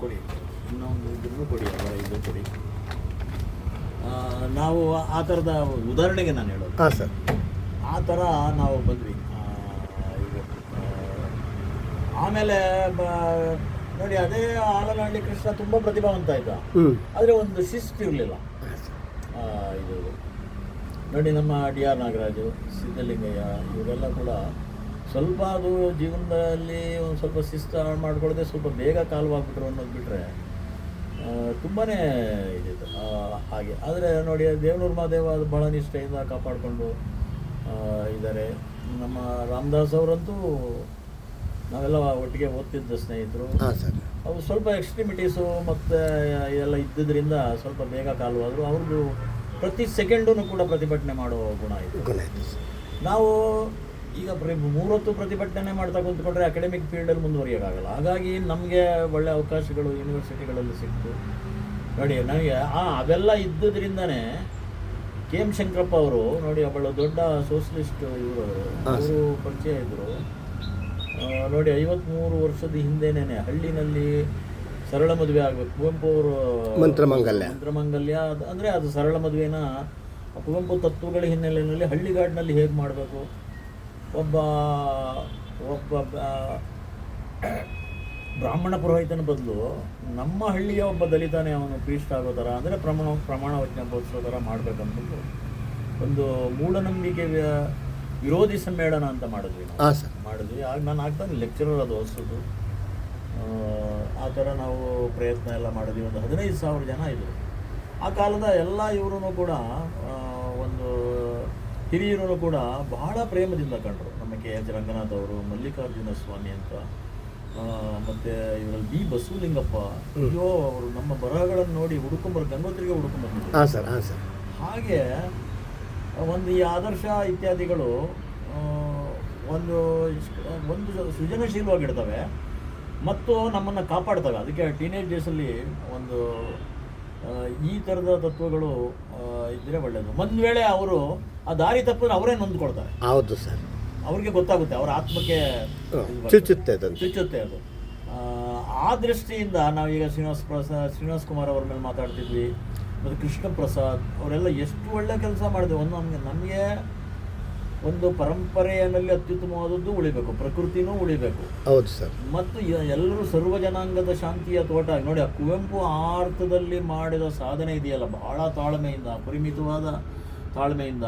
ಕೊಡಿ, ಇನ್ನೊಂದು ಇದನ್ನು ಕೊಡಿ, ಅವರ ಇದು ಕೊಡಿ. ನಾವು ಆ ಥರದ ಉದಾಹರಣೆಗೆ ನಾನು ಹೇಳೋದು. ಹಾಂ ಸರ್. ಆ ಥರ ನಾವು ಬಂದ್ವಿ. ಇದು ಆಮೇಲೆ ನೋಡಿ, ಅದೇ ಆಲನಹಳ್ಳಿ ಕೃಷ್ಣ ತುಂಬ ಪ್ರತಿಭಾವಂತ ಇದ್ದ, ಆದರೆ ಒಂದು ಶಿಸ್ತು ಇರಲಿಲ್ಲ. ಇದು ನೋಡಿ, ನಮ್ಮ ಡಿ ಆರ್ ನಾಗರಾಜು, ಸಿದ್ದಲಿಂಗಯ್ಯ ಇವರೆಲ್ಲ ಕೂಡ ಸ್ವಲ್ಪ ಅದು ಜೀವನದಲ್ಲಿ ಒಂದು ಸ್ವಲ್ಪ ಶಿಸ್ತು ಮಾಡ್ಕೊಳ್ಳದೆ ಸ್ವಲ್ಪ ಬೇಗ ಕಾಲವಾಗ್ಬಿಟ್ರು ಅನ್ನೋದು ಬಿಟ್ಟರೆ ತುಂಬಾ ಇದಿತ್ತು ಹಾಗೆ. ಆದರೆ ನೋಡಿ, ದೇವನೂರು ಮಹಾದೇವ ಅದು ಭಾಳ ನಿಷ್ಠೆಯಿಂದ ಕಾಪಾಡಿಕೊಂಡು ಇದ್ದಾರೆ. ನಮ್ಮ ರಾಮದಾಸ್ ಅವರಂತೂ ನಾವೆಲ್ಲ ಒಟ್ಟಿಗೆ ಓದ್ತಿದ್ದ ಸ್ನೇಹಿತರು. ಅವು ಸ್ವಲ್ಪ ಎಕ್ಸ್ಟ್ರಿಮಿಟೀಸು ಮತ್ತು ಎಲ್ಲ ಇದ್ದಿದ್ದರಿಂದ ಸ್ವಲ್ಪ ಬೇಗ ಕಾಲವಾದರು. ಅವ್ರದ್ದು ಪ್ರತಿ ಸೆಕೆಂಡೂ ಕೂಡ ಪ್ರತಿಭಟನೆ ಮಾಡೋ ಗುಣ ಇತ್ತು. ನಾವು ಈಗ 3 ಹೊತ್ತು ಪ್ರತಿಭಟನೆ ಮಾಡ್ತಾ ಕುಂತ್ಕೊಂಡ್ರೆ ಅಕಾಡೆಮಿಕ್ ಫೀಲ್ಡಲ್ಲಿ ಮುಂದುವರಿಯೋಕ್ಕಾಗಲ್ಲ. ಹಾಗಾಗಿ ನಮಗೆ ಒಳ್ಳೆ ಅವಕಾಶಗಳು ಯೂನಿವರ್ಸಿಟಿಗಳಲ್ಲಿ ಸಿಕ್ತು. ನೋಡಿ, ನನಗೆ ಅವೆಲ್ಲ ಇದ್ದುದರಿಂದನೇ ಕೆ ಎಂ ಶಂಕರಪ್ಪ ಅವರು ನೋಡಿ, ಒಬ್ಬಳು ದೊಡ್ಡ ಸೋಷಲಿಸ್ಟ್ ಅವರು ಪರಿಚಯ ಇದ್ದರು. ನೋಡಿ, 53 ವರ್ಷದ ಹಿಂದೆನೇ ಹಳ್ಳಿನಲ್ಲಿ ಸರಳ ಮದುವೆ ಆಗಬೇಕು. ಕುವೆಂಪು ಅವರು ಮಂತ್ರಮಾಂಗಲ್ಯ ಅಂದರೆ ಅದು ಸರಳ ಮದುವೆನ ಕುವೆಂಪು ತತ್ವಗಳ ಹಿನ್ನೆಲೆಯಲ್ಲಿ ಹಳ್ಳಿಗಾಡಿನಲ್ಲಿ ಹೇಗೆ ಮಾಡಬೇಕು, ಒಬ್ಬ ಬ್ರಾಹ್ಮಣ ಪುರೋಹಿತನ ಬದಲು ನಮ್ಮ ಹಳ್ಳಿಯ ಒಬ್ಬ ದಲಿತನೇ ಅವನು ಪ್ರೀಸ್ಟ್ ಆಗೋ ಥರ, ಅಂದರೆ ಪ್ರಮಾಣ ವಚನ ಬೋಧಿಸೋ ಥರ ಮಾಡಬೇಕಂದ್ಬಿಟ್ಟು ಒಂದು ಮೂಢನಂಬಿಕೆ ವಿರೋಧಿ ಸಮ್ಮೇಳನ ಅಂತ ಮಾಡಿದ್ವಿ. ಆಗ ನಾನು ಆಗ್ತಾನೆ ಲೆಕ್ಚರರ್ ಅದು ಹೊಸದು. ಆ ಥರ ನಾವು ಪ್ರಯತ್ನ ಎಲ್ಲ ಮಾಡಿದ್ವಿ. ಒಂದು 15,000 ಜನ ಇದ್ದರು ಆ ಕಾಲದ ಎಲ್ಲ. ಇವರೂ ಕೂಡ ಒಂದು ಹಿರಿಯರು ಕೂಡ ಬಹಳ ಪ್ರೇಮದಿಂದ ಕಂಡರು. ನಮ್ಮ ಕೆ ಎಚ್ ರಂಗನಾಥ್ ಅವರು, ಮಲ್ಲಿಕಾರ್ಜುನ ಸ್ವಾಮಿ ಅಂತ, ಮತ್ತು ಇವರಲ್ಲಿ ಬಿ ಬಸವಲಿಂಗಪ್ಪ. ಅಯ್ಯೋ, ಅವರು ನಮ್ಮ ಬರಹಗಳನ್ನು ನೋಡಿ ಗಂಗೋತ್ರಿಗೆ ಹುಡುಕೊಂಬಂದಿದ್ರು. ಹಾಗೆ ಒಂದು ಈ ಆದರ್ಶ ಇತ್ಯಾದಿಗಳು ಒಂದು ಸೃಜನಶೀಲವಾಗಿರ್ತವೆ ಮತ್ತು ನಮ್ಮನ್ನು ಕಾಪಾಡ್ತವೆ. ಅದಕ್ಕೆ ಟೀನೇಜ್ ಡೇಸಲ್ಲಿ ಒಂದು ಈ ಥರದ ತತ್ವಗಳು ಇದ್ದರೆ ಒಳ್ಳೆಯದು. ಒಂದು ವೇಳೆ ಅವರು ಆ ದಾರಿ ತಪ್ಪಿದ್ರೆ ಅವರೇ ನೊಂದ್ಕೊಳ್ತಾರೆ. ಹೌದು ಸರ್, ಅವ್ರಿಗೆ ಗೊತ್ತಾಗುತ್ತೆ, ಅವರ ಆತ್ಮಕ್ಕೆ ಚುಚ್ಚುತ್ತೆ ಅದು. ಆ ದೃಷ್ಟಿಯಿಂದ ನಾವೀಗ ಶ್ರೀನಿವಾಸ್ ಕುಮಾರ್ ಅವ್ರ ಮೇಲೆ ಮಾತಾಡ್ತಿದ್ವಿ, ಮತ್ತು ಕೃಷ್ಣ ಪ್ರಸಾದ್ ಅವರೆಲ್ಲ ಎಷ್ಟು ಒಳ್ಳೆ ಕೆಲಸ ಮಾಡಿದೆವು. ನಮಗೆ ಒಂದು ಪರಂಪರೆಯಲ್ಲಿ ಅತ್ಯುತ್ತಮವಾದದ್ದು ಉಳಿಬೇಕು, ಪ್ರಕೃತಿನೂ ಉಳಿಬೇಕು. ಹೌದು ಸರ್. ಮತ್ತು ಎಲ್ಲರೂ ಸರ್ವ ಜನಾಂಗದ ಶಾಂತಿಯ ತೋಟ. ನೋಡಿ, ಆ ಕುವೆಂಪು ಆ ಅರ್ಥದಲ್ಲಿ ಮಾಡಿದ ಸಾಧನೆ ಇದೆಯಲ್ಲ, ಬಹಳ ತಾಳ್ಮೆಯಿಂದ, ಪರಿಮಿತವಾದ ತಾಳ್ಮೆಯಿಂದ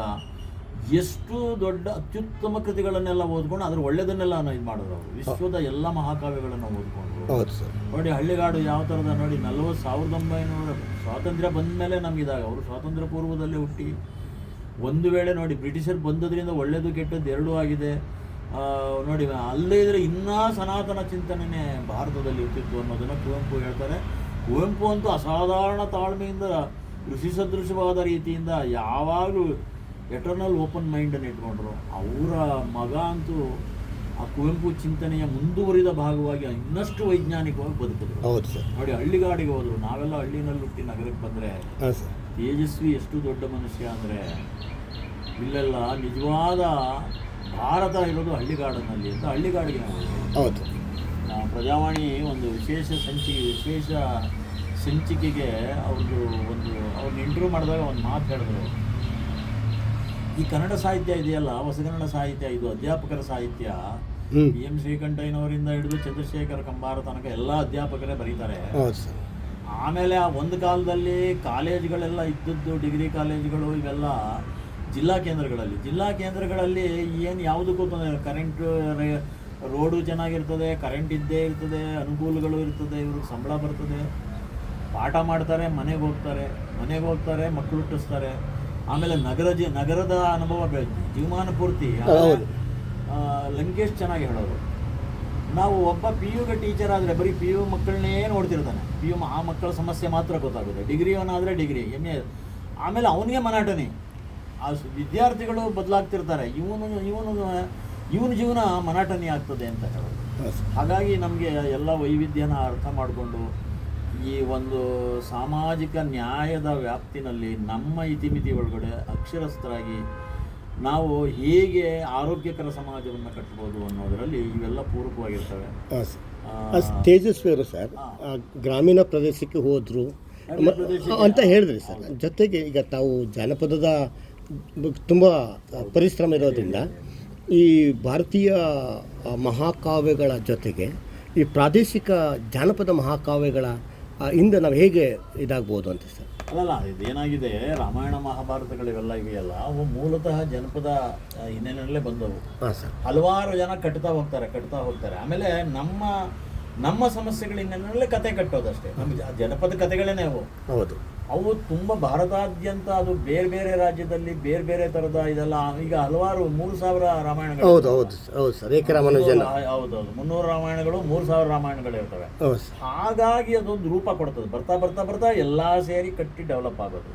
ಎಷ್ಟು ದೊಡ್ಡ ಅತ್ಯುತ್ತಮ ಕೃತಿಗಳನ್ನೆಲ್ಲ ಓದ್ಕೊಂಡು ಅದ್ರ ಒಳ್ಳೆಯದನ್ನೆಲ್ಲ ಇದು ಮಾಡಿದ್ರು ಅವರು. ವಿಶ್ವದ ಎಲ್ಲ ಮಹಾಕಾವ್ಯಗಳನ್ನು ಓದ್ಕೊಂಡ್ರು. ನೋಡಿ, ಹಳ್ಳಿಗಾಡು ಯಾವ ಥರದ ನೋಡಿ, 1900 ಸ್ವಾತಂತ್ರ್ಯ ಬಂದ ಮೇಲೆ ನಮಗಿದಾಗ, ಅವರು ಸ್ವಾತಂತ್ರ್ಯ ಪೂರ್ವದಲ್ಲೇ ಹುಟ್ಟಿ ಒಂದು ವೇಳೆ ನೋಡಿ ಬ್ರಿಟಿಷರು ಬಂದದ್ರಿಂದ ಒಳ್ಳೆಯದು ಕೆಟ್ಟದ್ದು ಎರಡೂ ಆಗಿದೆ. ನೋಡಿ, ಅಲ್ಲೇ ಇದ್ರೆ ಇನ್ನೂ ಸನಾತನ ಚಿಂತನೆ ಭಾರತದಲ್ಲಿ ಇರ್ತಿತ್ತು ಅನ್ನೋದನ್ನು ಕುವೆಂಪು ಹೇಳ್ತಾರೆ. ಕುವೆಂಪು ಅಂತೂ ಅಸಾಧಾರಣ ತಾಳ್ಮೆಯಿಂದ, ಋಷಿ ಸದೃಶವಾದ ರೀತಿಯಿಂದ ಯಾವಾಗಲೂ ಎಟರ್ನಲ್ ಓಪನ್ ಮೈಂಡನ್ನು ಇಟ್ಕೊಂಡ್ರು. ಅವರ ಮಗ ಅಂತೂ ಆ ಕುವೆಂಪು ಚಿಂತನೆಯ ಮುಂದುವರಿದ ಭಾಗವಾಗಿ ಇನ್ನಷ್ಟು ವೈಜ್ಞಾನಿಕವಾಗಿ ಬದುಕಿದ್ರು. ಹೌದು ಸರ್. ನೋಡಿ, ಹಳ್ಳಿಗಾಡಿಗೆ ಹೋದರು. ನಾವೆಲ್ಲ ಹಳ್ಳಿನಲ್ಲಿ ಹುಟ್ಟಿ ನಗರಕ್ಕೆ ಬಂದರೆ ತೇಜಸ್ವಿ ಎಷ್ಟು ದೊಡ್ಡ ಮನುಷ್ಯ ಅಂದರೆ, ಇಲ್ಲೆಲ್ಲ ನಿಜವಾದ ಭಾರತ ಇರೋದು ಹಳ್ಳಿಗಾಡಿನಲ್ಲಿ ಅಂತ ಹಳ್ಳಿಗಾಡಿಗೆ ಹೌದು. ಪ್ರಜಾವಾಣಿ ಒಂದು ವಿಶೇಷ ಸಂಚಿಕೆಗೆ ಅವ್ರನ್ನ ಇಂಟರ್ವ್ಯೂ ಮಾಡಿದಾಗ ಒಂದು ಮಾತು ಹೇಳಿದ್ರು. ಈ ಕನ್ನಡ ಸಾಹಿತ್ಯ ಇದೆಯಲ್ಲ, ಹೊಸಗನ್ನಡ ಸಾಹಿತ್ಯ, ಇದು ಅಧ್ಯಾಪಕರ ಸಾಹಿತ್ಯ. ಎಂ ಶ್ರೀಕಂಠಯ್ಯನವರಿಂದ ಹಿಡಿದು ಚಂದ್ರಶೇಖರ ಕಂಬಾರ ತನಕ ಎಲ್ಲ ಅಧ್ಯಾಪಕರೇ ಬರೀತಾರೆ. ಆಮೇಲೆ ಆ ಒಂದು ಕಾಲದಲ್ಲಿ ಕಾಲೇಜುಗಳೆಲ್ಲ ಇದ್ದದ್ದು, ಡಿಗ್ರಿ ಕಾಲೇಜುಗಳು ಇವೆಲ್ಲ ಜಿಲ್ಲಾ ಕೇಂದ್ರಗಳಲ್ಲಿ ಏನು ಯಾವುದಕ್ಕೂ ಕರೆಂಟ್, ರೋಡು ಚೆನ್ನಾಗಿರ್ತದೆ, ಕರೆಂಟ್ ಇದ್ದೇ ಇರ್ತದೆ, ಅನುಕೂಲಗಳು ಇರ್ತದೆ, ಇವ್ರಿಗೆ ಸಂಬಳ ಬರ್ತದೆ, ಪಾಠ ಮಾಡ್ತಾರೆ, ಮನೆಗೆ ಹೋಗ್ತಾರೆ, ಮಕ್ಕಳು ಹುಟ್ಟಿಸ್ತಾರೆ. ಆಮೇಲೆ ನಗರದ ಅನುಭವ ಜೀವಮಾನ ಪೂರ್ತಿ. ಲಂಕೇಶ್ ಚೆನ್ನಾಗಿ ಹೇಳೋರು, ನಾವು ಒಬ್ಬ PUಗೆ ಟೀಚರ್ ಆದರೆ ಬರೀ PU ಮಕ್ಕಳನ್ನೇ ನೋಡ್ತಿರ್ತಾನೆ. PU ಆ ಮಕ್ಕಳ ಸಮಸ್ಯೆ ಮಾತ್ರ ಗೊತ್ತಾಗುತ್ತೆ. ಡಿಗ್ರಿಯವನಾದರೆ ಡಿಗ್ರಿ, MA, ಆಮೇಲೆ ಅವನಿಗೆ ಮನಾಟನೆ. ಆ ವಿದ್ಯಾರ್ಥಿಗಳು ಬದಲಾಗ್ತಿರ್ತಾರೆ, ಇವನ ಜೀವನ ಮನಾಟನೆ ಆಗ್ತದೆ ಅಂತ ಹೇಳೋದು. ಹಾಗಾಗಿ ನಮಗೆ ಎಲ್ಲ ವೈವಿಧ್ಯನ ಅರ್ಥ ಮಾಡಿಕೊಂಡು ಈ ಒಂದು ಸಾಮಾಜಿಕ ನ್ಯಾಯದ ವ್ಯಾಪ್ತಿನಲ್ಲಿ ನಮ್ಮ ಇತಿಮಿತಿ ಒಳಗಡೆ ಅಕ್ಷರಸ್ಥರಾಗಿ ನಾವು ಹೇಗೆ ಆರೋಗ್ಯಕರ ಸಮಾಜವನ್ನು ಕಟ್ಬೋದು ಅನ್ನೋದರಲ್ಲಿ ಇವೆಲ್ಲ ಪೂರಕವಾಗಿರ್ತವೆ. ತೇಜಸ್ವಿಯವರು ಸರ್ ಗ್ರಾಮೀಣ ಪ್ರದೇಶಕ್ಕೆ ಹೋದರು ಅಂತ ಹೇಳಿದ್ರಿ ಸರ್. ಜೊತೆಗೆ ಈಗ ತಾವು ಜಾನಪದದ ತುಂಬ ಪರಿಶ್ರಮ ಇರೋದ್ರಿಂದ ಈ ಭಾರತೀಯ ಮಹಾಕಾವ್ಯಗಳ ಜೊತೆಗೆ ಈ ಪ್ರಾದೇಶಿಕ ಜಾನಪದ ಮಹಾಕಾವ್ಯಗಳ ಇಂದ ನಾವು ಹೇಗೆ ಇದಾಗ್ಬೋದು ಅಂತ ಸರ್. ಅಲ್ಲಲ್ಲ, ಇದೇನಾಗಿದೆ, ರಾಮಾಯಣ ಮಹಾಭಾರತಗಳಿವೆಲ್ಲ ಇವೆಯಲ್ಲ ಅವು ಮೂಲತಃ ಜನಪದ ಹಿನ್ನೆಲೆಯಲ್ಲೇ ಬಂದವು. ಹಾಂ ಸರ್. ಹಲವಾರು ಜನ ಕಟ್ತಾ ಹೋಗ್ತಾರೆ. ಆಮೇಲೆ ನಮ್ಮ ಸಮಸ್ಯೆಗಳ ಹಿನ್ನೆಲೆಯಲ್ಲೇ ಕತೆ ಕಟ್ಟೋದಷ್ಟೇ. ನಮ್ಗೆ ಜನಪದ ಕತೆಗಳೇನೆ ಹೌದು. ಅವು ತುಂಬ ಭಾರತಾದ್ಯಂತ ಅದು ಬೇರೆ ಬೇರೆ ರಾಜ್ಯದಲ್ಲಿ ಬೇರೆ ಬೇರೆ ಥರದ ಇದೆಲ್ಲ. ಈಗ ಹಲವಾರು 3000 ರಾಮಾಯಣಗಳು. ಹೌದು ಸರ್. ಏಕರಾಮಾನುಜನ್. ಹೌದೌದು, 300 ರಾಮಾಯಣಗಳು, 3000 ರಾಮಾಯಣಗಳು ಇರ್ತವೆ. ಹಾಗಾಗಿ ಅದೊಂದು ರೂಪ ಕೊಡ್ತದೆ. ಬರ್ತಾ ಎಲ್ಲ ಸೇರಿ ಕಟ್ಟಿ ಡೆವಲಪ್ ಆಗೋದು.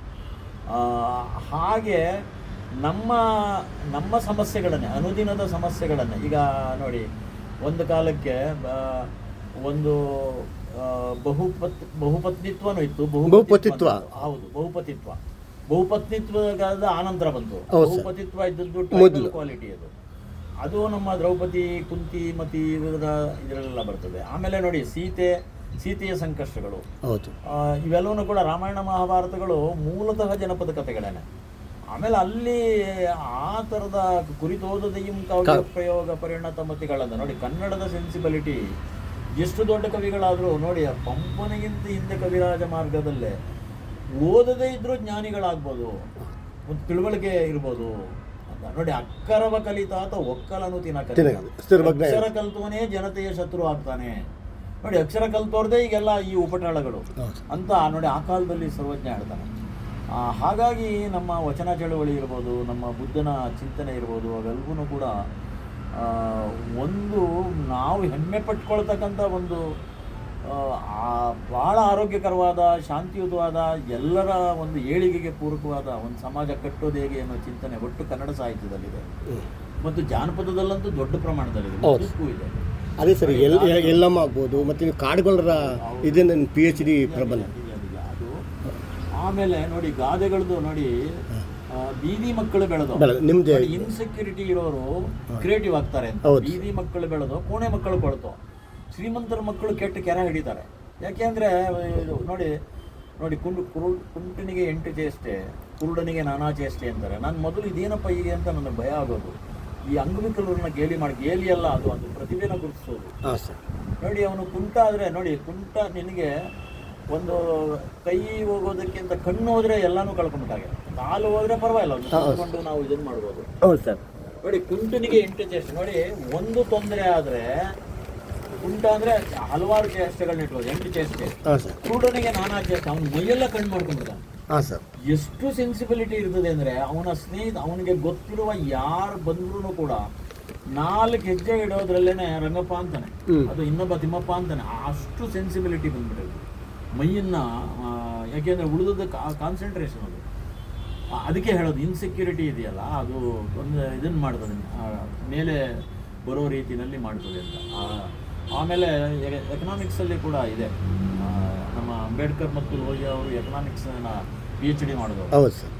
ಹಾಗೆ ನಮ್ಮ ಸಮಸ್ಯೆಗಳನ್ನೇ, ಅನುದಿನದ ಸಮಸ್ಯೆಗಳನ್ನೇ, ಈಗ ನೋಡಿ, ಒಂದು ಕಾಲಕ್ಕೆ ಒಂದು ಬಹುಪತ್ನಿತ್ವನೂ ಇತ್ತು. ಬಹುಪತಿತ್ವ. ಹೌದು, ಬಹುಪತ್ನಿತ್ವದ ಆನಂತರ ಬಂತು. ಬಹುಪತಿತ್ವ ಇದ್ದದ್ದು ಟ್ರೈಬಲ್ ಕ್ವಾಲಿಟಿ. ಅದು ನಮ್ಮ ದ್ರೌಪದಿ, ಕುಂತಿ, ಮತಿ ಇದರಲ್ಲೆಲ್ಲ ಬರ್ತದೆ. ಆಮೇಲೆ ನೋಡಿ, ಸೀತೆಯ ಸಂಕಷ್ಟಗಳು, ಇವೆಲ್ಲವೂ ಕೂಡ ರಾಮಾಯಣ ಮಹಾಭಾರತಗಳು ಮೂಲತಃ ಜನಪದ ಕಥೆಗಳೇನೆ. ಆಮೇಲೆ ಅಲ್ಲಿ ಆ ಥರದ ಕುರಿತೋದದೆಯಂ ಕಾವ್ಯ ಪ್ರಯೋಗ ಪರಿಣತ ಮತಿಗಳನ್ನು ನೋಡಿ. ಕನ್ನಡದ ಸೆನ್ಸಿಬಿಲಿಟಿ ಎಷ್ಟು ದೊಡ್ಡ ಕವಿಗಳಾದರೂ ನೋಡಿ, ಪಂಪನಿಗಿಂತ ಹಿಂದೆ ಕವಿರಾಜ ಮಾರ್ಗದಲ್ಲೇ ಓದದೇ ಇದ್ರೂ ಜ್ಞಾನಿಗಳಾಗ್ಬೋದು, ಒಂದು ತಿಳುವಳಿಕೆ ಇರ್ಬೋದು ಅಂತ ನೋಡಿ. ಅಕ್ಕರವ ಕಲಿತಾತ ಒಕ್ಕಲನು ಅಕ್ಷರ ಕಲ್ತವನೇ ಜನತೆಯ ಶತ್ರು ಆಗ್ತಾನೆ ನೋಡಿ. ಅಕ್ಷರ ಕಲ್ತೋರ್ದೇ ಈಗೆಲ್ಲ ಈ ಉಪಟಳಗಳು ಅಂತ ನೋಡಿ. ಆ ಕಾಲದಲ್ಲಿ ಸರ್ವಜ್ಞ ಹೇಳ್ತಾನೆ. ಹಾಗಾಗಿ ನಮ್ಮ ವಚನ ಚಳವಳಿ ಇರ್ಬೋದು, ನಮ್ಮ ಬುದ್ಧನ ಚಿಂತನೆ ಇರ್ಬೋದು, ಅವೆಲ್ಲವೂ ಕೂಡ ಒಂದು ನಾವು ಹೆಮ್ಮೆ ಪಟ್ಕೊಳ್ತಕ್ಕಂಥ ಒಂದು ಭಾಳ ಆರೋಗ್ಯಕರವಾದ, ಶಾಂತಿಯುತವಾದ, ಎಲ್ಲರ ಒಂದು ಏಳಿಗೆಗೆ ಪೂರಕವಾದ ಒಂದು ಸಮಾಜ ಕಟ್ಟೋದು ಹೇಗೆ ಅನ್ನೋ ಚಿಂತನೆ ಒಟ್ಟು ಕನ್ನಡ ಸಾಹಿತ್ಯದಲ್ಲಿದೆ. ಮತ್ತು ಜಾನಪದದಲ್ಲಂತೂ ದೊಡ್ಡ ಪ್ರಮಾಣದಲ್ಲಿದೆ, ಇದೆ. ಅದೇ ಸರಿ, ಎಲ್ಲಮ್ಮ ಆಗ್ಬೋದು, ಮತ್ತು ಕಾಡುಗಳರ ಇದನ್ನ PhD ಪ್ರಬಂಧ ಅದು. ಆಮೇಲೆ ನೋಡಿ, ಗಾದೆಗಳದ್ದು ನೋಡಿ, ಬೀದಿ ಮಕ್ಕಳು ಬೆಳೆದು ಇನ್ಸೆಕ್ಯೂರಿಟಿ ಇರೋರು ಕ್ರಿಯೇಟಿವ್ ಆಗ್ತಾರೆ ಅಂತ. ಬೀದಿ ಮಕ್ಕಳು ಬೆಳೆದು ಕೋಣೆ ಮಕ್ಕಳು ಕೊಡ್ತು. ಶ್ರೀಮಂತರ ಮಕ್ಕಳು ಕೆಟ್ಟ ಕೆರೆ ಹಿಡಿತಾರೆ. ಯಾಕೆಂದ್ರೆ ನೋಡಿ ಕುಂಟನಿಗೆ 8 ಚೇಷ್ಟೆ, ಕುರುಡನಿಗೆ ನಾನಾ ಚೇಷ್ಟೆ ಅಂತಾರೆ. ನಾನು ಮೊದಲು ಇದೇನಪ್ಪ ಹೀಗೆ ಅಂತ ನನಗೆ ಭಯ ಆಗೋದು. ಈ ಅಂಗವಿಕಲರನ್ನ ಗೇಲಿ ಅಲ್ಲ, ಅದು ಪ್ರತಿಭೆನ ಗುರುತಿಸೋದು. ನೋಡಿ, ಅವನು ಕುಂಟ ಆದರೆ ನೋಡಿ, ಕುಂಟ ನಿನಗೆ ಒಂದು ಕೈ ಹೋಗೋದಕ್ಕಿಂತ ಕಣ್ಣು ಹೋದ್ರೆ ಎಲ್ಲಾನು ಕಳ್ಕೊಂಡ್ಬಿಟ್ಟಾಗೆ. ಕಾಲು ಹೋದ್ರೆ ಪರವಾಗಿಲ್ಲ, ನಾವು ಇದನ್ನ ಮಾಡ್ಬೋದು. ಹೌದು ಸರ್. ನೋಡಿ, ಕುಂಟನಿಗೆ 8 ಚೇಷ್ಟೆ. ನೋಡಿ, ಒಂದು ತೊಂದರೆ ಆದ್ರೆ ಕುಂಟ ಅಂದ್ರೆ ಹಲವಾರು ಚೇಷ್ಟೆಗಳನ್ನ ಇಟ್ಬೋದು, 8 ಚೇಷ್ಟೆ. ಕುರುಡನಿಗೆ ನಾನಾ ಚೇಷ್ಟೆ, ಅವ್ನ ಮೈಯೆಲ್ಲ ಕಣ್ಣು ಮಾಡ್ಕೊಂಡ್ಬಿಡ್ತಾನೆ. ಎಷ್ಟು ಸೆನ್ಸಿಬಿಲಿಟಿ ಇರ್ತದೆ ಅಂದ್ರೆ, ಅವನ ಸ್ನೇಹಿತ, ಅವನಿಗೆ ಗೊತ್ತಿರುವ ಯಾರು ಬಂದ್ರು ಕೂಡ 4 ಹೆಜ್ಜೆ ಇಡೋದ್ರಲ್ಲೇನೆ ರಂಗಪ್ಪ ಅಂತಾನೆ, ಅದು ಇನ್ನೊಬ್ಬ ತಿಮ್ಮಪ್ಪ ಅಂತಾನೆ. ಅಷ್ಟು ಸೆನ್ಸಿಬಿಲಿಟಿ ಬಂದ್ಬಿಟ್ಟಿದೆ ಮೈಯನ್ನ. ಯಾಕೆಂದ್ರೆ ಉಳಿದ ಕಾನ್ಸಂಟ್ರೇಷನ್ ಅದು. ಅದಕ್ಕೆ ಹೇಳೋದು, ಇನ್ಸೆಕ್ಯೂರಿಟಿ ಇದೆಯಲ್ಲ, ಅದು ಒಂದು ಇದನ್ನು ಮಾಡ್ತದೆ, ಮೇಲೆ ಬರೋ ರೀತಿಯಲ್ಲಿ ಮಾಡ್ತದೆ ಅಂತ. ಆಮೇಲೆ ಎಕನಾಮಿಕ್ಸಲ್ಲಿ ಕೂಡ ಇದೆ. ನಮ್ಮ ಅಂಬೇಡ್ಕರ್ ಮತ್ತು ಲೋಹಿಯಾ ಅವರು ಎಕನಾಮಿಕ್ಸ್ನ PhD ಮಾಡಿದವರು. ಹೌದು ಸರ್.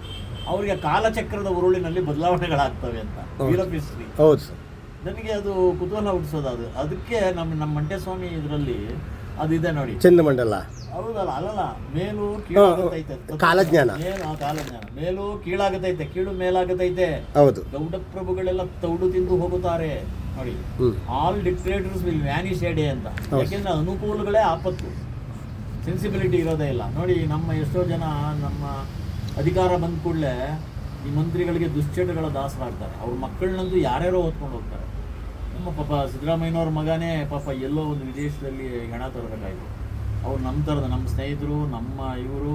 ಅವರಿಗೆ ಕಾಲಚಕ್ರದ ಉರುಳಿನಲ್ಲಿ ಬದಲಾವಣೆಗಳಾಗ್ತವೆ ಅಂತ, ಯೂರೋಪ್ ಹಿಸ್ಟ್ರಿ. ಹೌದು ಸರ್. ನನಗೆ ಅದು ಕುತೂಹಲ ಹುಟ್ಟಿಸೋದು. ಅದಕ್ಕೆ ನಮ್ಮ ಮಂಟೇಸ್ವಾಮಿ ಇದರಲ್ಲಿ ಅದಿದೆ ನೋಡಿ, ಚಂದ್ರಮಂಡಲ. ಹೌದಲ್ಲ, ಅಲ್ಲಲ್ಲ, ಮೇಲು ಕೀಳಾಗತೈತೆ, ಕಾಲಜ್ಞಾನ, ಮೇಲು ಕೀಳಾಗತೈತೆ, ಕೀಳು ಮೇಲಾಗತೈತೆ. ಹೌದು. ಗೌಡ ಪ್ರಭುಗಳೆಲ್ಲ ತೌಡು ತಿಂದು ಹೋಗುತ್ತಾರೆ ನೋಡಿ. All dictators will vanish A day ಅಂತ. ಯಾಕೆಂದ್ರೆ ಅನುಕೂಲಗಳೇ ಆಪತ್ತು, ಸೆನ್ಸಿಬಿಲಿಟಿ ಇರೋದೇ ಇಲ್ಲ ನೋಡಿ. ನಮ್ಮ ಎಷ್ಟೋ ಜನ ನಮ್ಮ ಅಧಿಕಾರ ಬಂದ ಕೂಡಲೇ ಈ ಮಂತ್ರಿಗಳಿಗೆ ದುಶ್ಚಟಗಳ ದಾಸರಾಗ್ತಾರೆ. ಅವ್ರ ಮಕ್ಕಳನ್ನಂತೂ ಯಾರ್ಯಾರೋ ಹೊತ್ಕೊಂಡು ಹೋಗ್ತಾರೆ. ನಮ್ಮ ಪಾಪ ಸಿದ್ದರಾಮಯ್ಯನವ್ರ ಮಗನೇ ಪಾಪ ಎಲ್ಲೋ ಒಂದು ವಿದೇಶದಲ್ಲಿ ಹೆಣ ತರಬೇಕಾಯ್ತು. ಅವ್ರು ನಮ್ಮ ಸ್ನೇಹಿತರು, ನಮ್ಮ ಇವರು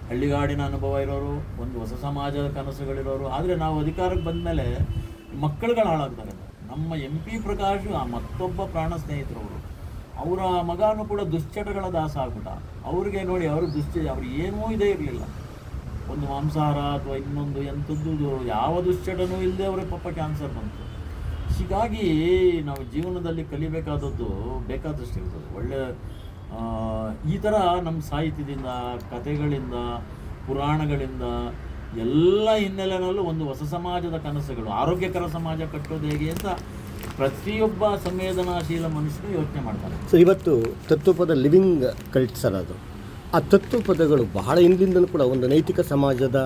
ಹಳ್ಳಿಗಾಡಿನ ಅನುಭವ ಇರೋರು, ಒಂದು ಹೊಸ ಸಮಾಜದ ಕನಸುಗಳಿರೋರು. ಆದರೆ ನಾವು ಅಧಿಕಾರಕ್ಕೆ ಬಂದ ಮೇಲೆ ಮಕ್ಕಳುಗಳು ಹಾಳಾಗ್ತಾರೆ. ನಮ್ಮ MP ಪ್ರಕಾಶ್ ಮತ್ತೊಬ್ಬ ಪ್ರಾಣ ಸ್ನೇಹಿತರವರು, ಅವರ ಮಗನೂ ಕೂಡ ದುಶ್ಚಟಗಳ ದಾಸ ಆಗ್ಬಿಟ್ಟ. ಅವ್ರಿಗೆ ನೋಡಿ, ಅವ್ರು ಏನೂ ಇದೇ ಇರಲಿಲ್ಲ, ಒಂದು ಮಾಂಸಾಹಾರ ಅಥವಾ ಇನ್ನೊಂದು ಎಂಥದ್ದು ಯಾವ ದುಶ್ಚಟನೂ ಇಲ್ಲದೆ ಅವರೇ ಪಾಪ ಕ್ಯಾನ್ಸರ್ ಬಂತು. ಹೀಗಾಗಿ ನಾವು ಜೀವನದಲ್ಲಿ ಕಲಿಬೇಕಾದದ್ದು ಬೇಕಾದಷ್ಟು ಇರ್ತದೆ. ಒಳ್ಳೆ ಈ ಥರ ನಮ್ಮ ಸಾಹಿತ್ಯದಿಂದ, ಕಥೆಗಳಿಂದ, ಪುರಾಣಗಳಿಂದ ಎಲ್ಲ ಹಿನ್ನೆಲೆಯಲ್ಲೂ ಒಂದು ಹೊಸ ಸಮಾಜದ ಕನಸುಗಳು, ಆರೋಗ್ಯಕರ ಸಮಾಜ ಕಟ್ಟೋದು ಹೇಗೆ ಅಂತ ಪ್ರತಿಯೊಬ್ಬ ಸಂವೇದನಾಶೀಲ ಮನುಷ್ಯನು ಯೋಚನೆ ಮಾಡ್ತಾನೆ. ಸೊ ಇವತ್ತು ತತ್ವಪದ ಲಿವಿಂಗ್ ಕಲ್ಟ್ ಸರ್ ಅದು. ಆ ತತ್ವಪದಗಳು ಬಹಳ ಹಿಂದಿಂದಲೂ ಕೂಡ ಒಂದು ನೈತಿಕ ಸಮಾಜದ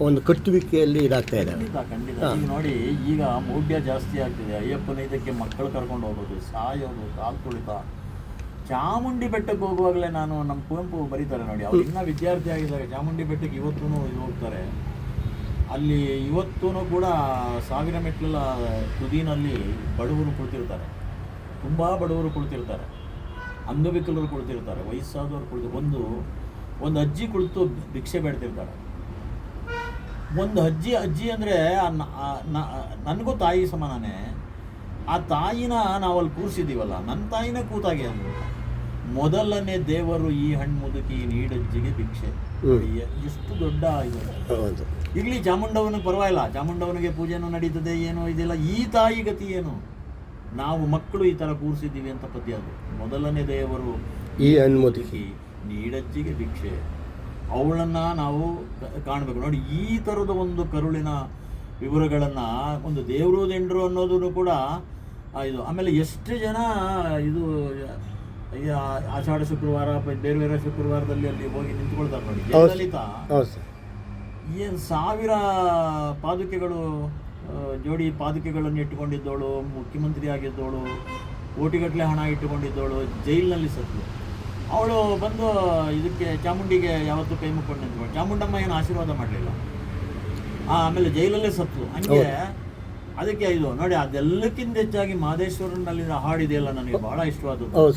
ಒಂದು ಕಟ್ಟುವಿಕೆಯಲ್ಲಿ ಇದಾಗ್ತಾ ಇದೆ. ಖಂಡಿತ. ಈಗ ನೋಡಿ, ಈಗ ಮೌಢ್ಯ ಜಾಸ್ತಿ ಆಗ್ತಿದೆ. ಅಯ್ಯಪ್ಪನ ಇದಕ್ಕೆ ಮಕ್ಕಳು ಕರ್ಕೊಂಡು ಹೋಗೋದು, ಸಾಯೋದು, ಕಾಲು ತುಳಿತ. ಚಾಮುಂಡಿ ಬೆಟ್ಟಕ್ಕೆ ಹೋಗುವಾಗಲೇ ನಮ್ಮ ಕುವೆಂಪು ಬರೀತಾರೆ ನೋಡಿ, ಅವ್ರು ಇನ್ನೂ ವಿದ್ಯಾರ್ಥಿ ಆಗಿದ್ದಾಗ ಚಾಮುಂಡಿ ಬೆಟ್ಟಕ್ಕೆ ಇವತ್ತೂ ಹೋಗ್ತಾರೆ. ಅಲ್ಲಿ ಇವತ್ತೂ ಕೂಡ 1000 ಮೆಟ್ಲ ತುದಿನಲ್ಲಿ ಬಡವರು ಕುಳಿತಿರ್ತಾರೆ, ತುಂಬ ಬಡವರು ಕುಳಿತಿರ್ತಾರೆ, ಅಂಗವಿಕಲರು ಕುಳಿತಿರ್ತಾರೆ, ವಯಸ್ಸಾದವರು ಕುಳಿತು ಒಂದು ಅಜ್ಜಿ ಕುಳಿತು ಭಿಕ್ಷೆ ಬೇಡ್ತಿರ್ತಾರೆ. ಒಂದು ಅಜ್ಜಿ ಅಂದರೆ ನನಗೂ ತಾಯಿ ಸಮಾನನೇ. ಆ ತಾಯಿನ ನಾವಲ್ಲಿ ಕೂರಿಸಿದ್ದೀವಲ್ಲ, ನನ್ನ ತಾಯಿನೇ ಕೂತಾಗೆ ಅಂದರು. ಮೊದಲನೇ ದೇವರು ಈ ಹಣ್ಣು ಮುದುಕಿ ನೀಡಜ್ಜಿಗೆ ಭಿಕ್ಷೆ. ಎಷ್ಟು ದೊಡ್ಡ ಇದು. ಇಲ್ಲಿ ಚಾಮುಂಡವನಿಗೆ ಪರವಾಗಿಲ್ಲ, ಚಾಮುಂಡವನಿಗೆ ಪೂಜೆನೂ ನಡೀತದೆ, ಏನೋ ಇದಿಲ್ಲ. ಈ ತಾಯಿ ಗತಿ ಏನು? ನಾವು ಮಕ್ಕಳು ಈ ಥರ ಕೂರಿಸಿದ್ದೀವಿ ಅಂತ ಪದ್ಯ ಅದು. ಮೊದಲನೇ ದೇವರು ಈ ಹಣ್ಣುಮುದುಕಿ ನೀಡಜ್ಜಿಗೆ ಭಿಕ್ಷೆ. ಅವಳನ್ನು ನಾವು ಕಾಣಬೇಕು ನೋಡಿ. ಈ ಥರದ ಒಂದು ಕರುಳಿನ ವಿವರಗಳನ್ನು ಒಂದು ದೇವರು ದಿಂಡ್ರು ಅನ್ನೋದನ್ನು ಕೂಡ ಇದು. ಆಮೇಲೆ ಎಷ್ಟು ಜನ ಇದು ಆಷಾಢ ಶುಕ್ರವಾರ, ಬೇರೆ ಬೇರೆ ಶುಕ್ರವಾರದಲ್ಲಿ ಅಲ್ಲಿ ಹೋಗಿ ನಿಂತ್ಕೊಳ್ತಾರೆ ನೋಡಿ. ಜಯಲಲಿತಾ ಏನು 1000 ಪಾದುಕೆಗಳು, ಜೋಡಿ ಪಾದುಕೆಗಳನ್ನು ಇಟ್ಟುಕೊಂಡಿದ್ದವಳು, ಮುಖ್ಯಮಂತ್ರಿ ಆಗಿದ್ದವಳು, ಕೋಟಿಗಟ್ಟಲೆ ಹಣ ಇಟ್ಟುಕೊಂಡಿದ್ದವಳು, ಜೈಲಿನಲ್ಲಿ ಸತ್ಲು. ಅವಳು ಬಂದು ಇದಕ್ಕೆ ಚಾಮುಂಡಿಗೆ ಯಾವತ್ತೂ ಕೈ ಮುಕ್ಕೊಂಡು ನಿಂತ್ಕೊಂಡು, ಚಾಮುಂಡಮ್ಮ ಏನು ಆಶೀರ್ವಾದ ಮಾಡಲಿಲ್ಲ. ಆಮೇಲೆ ಜೈಲಲ್ಲೇ ಸತ್ಲು. ಹಂಗೆ ಅದಕ್ಕೆ ಇದು ನೋಡಿ, ಅದೆಲ್ಲಕ್ಕಿಂತ ಹೆಚ್ಚಾಗಿ ಮಹದೇಶ್ವರನಲ್ಲಿ ಹಾಡಿದೆಯಲ್ಲ, ನನಗೆ ಬಹಳ ಇಷ್ಟವಾದದ್ದು.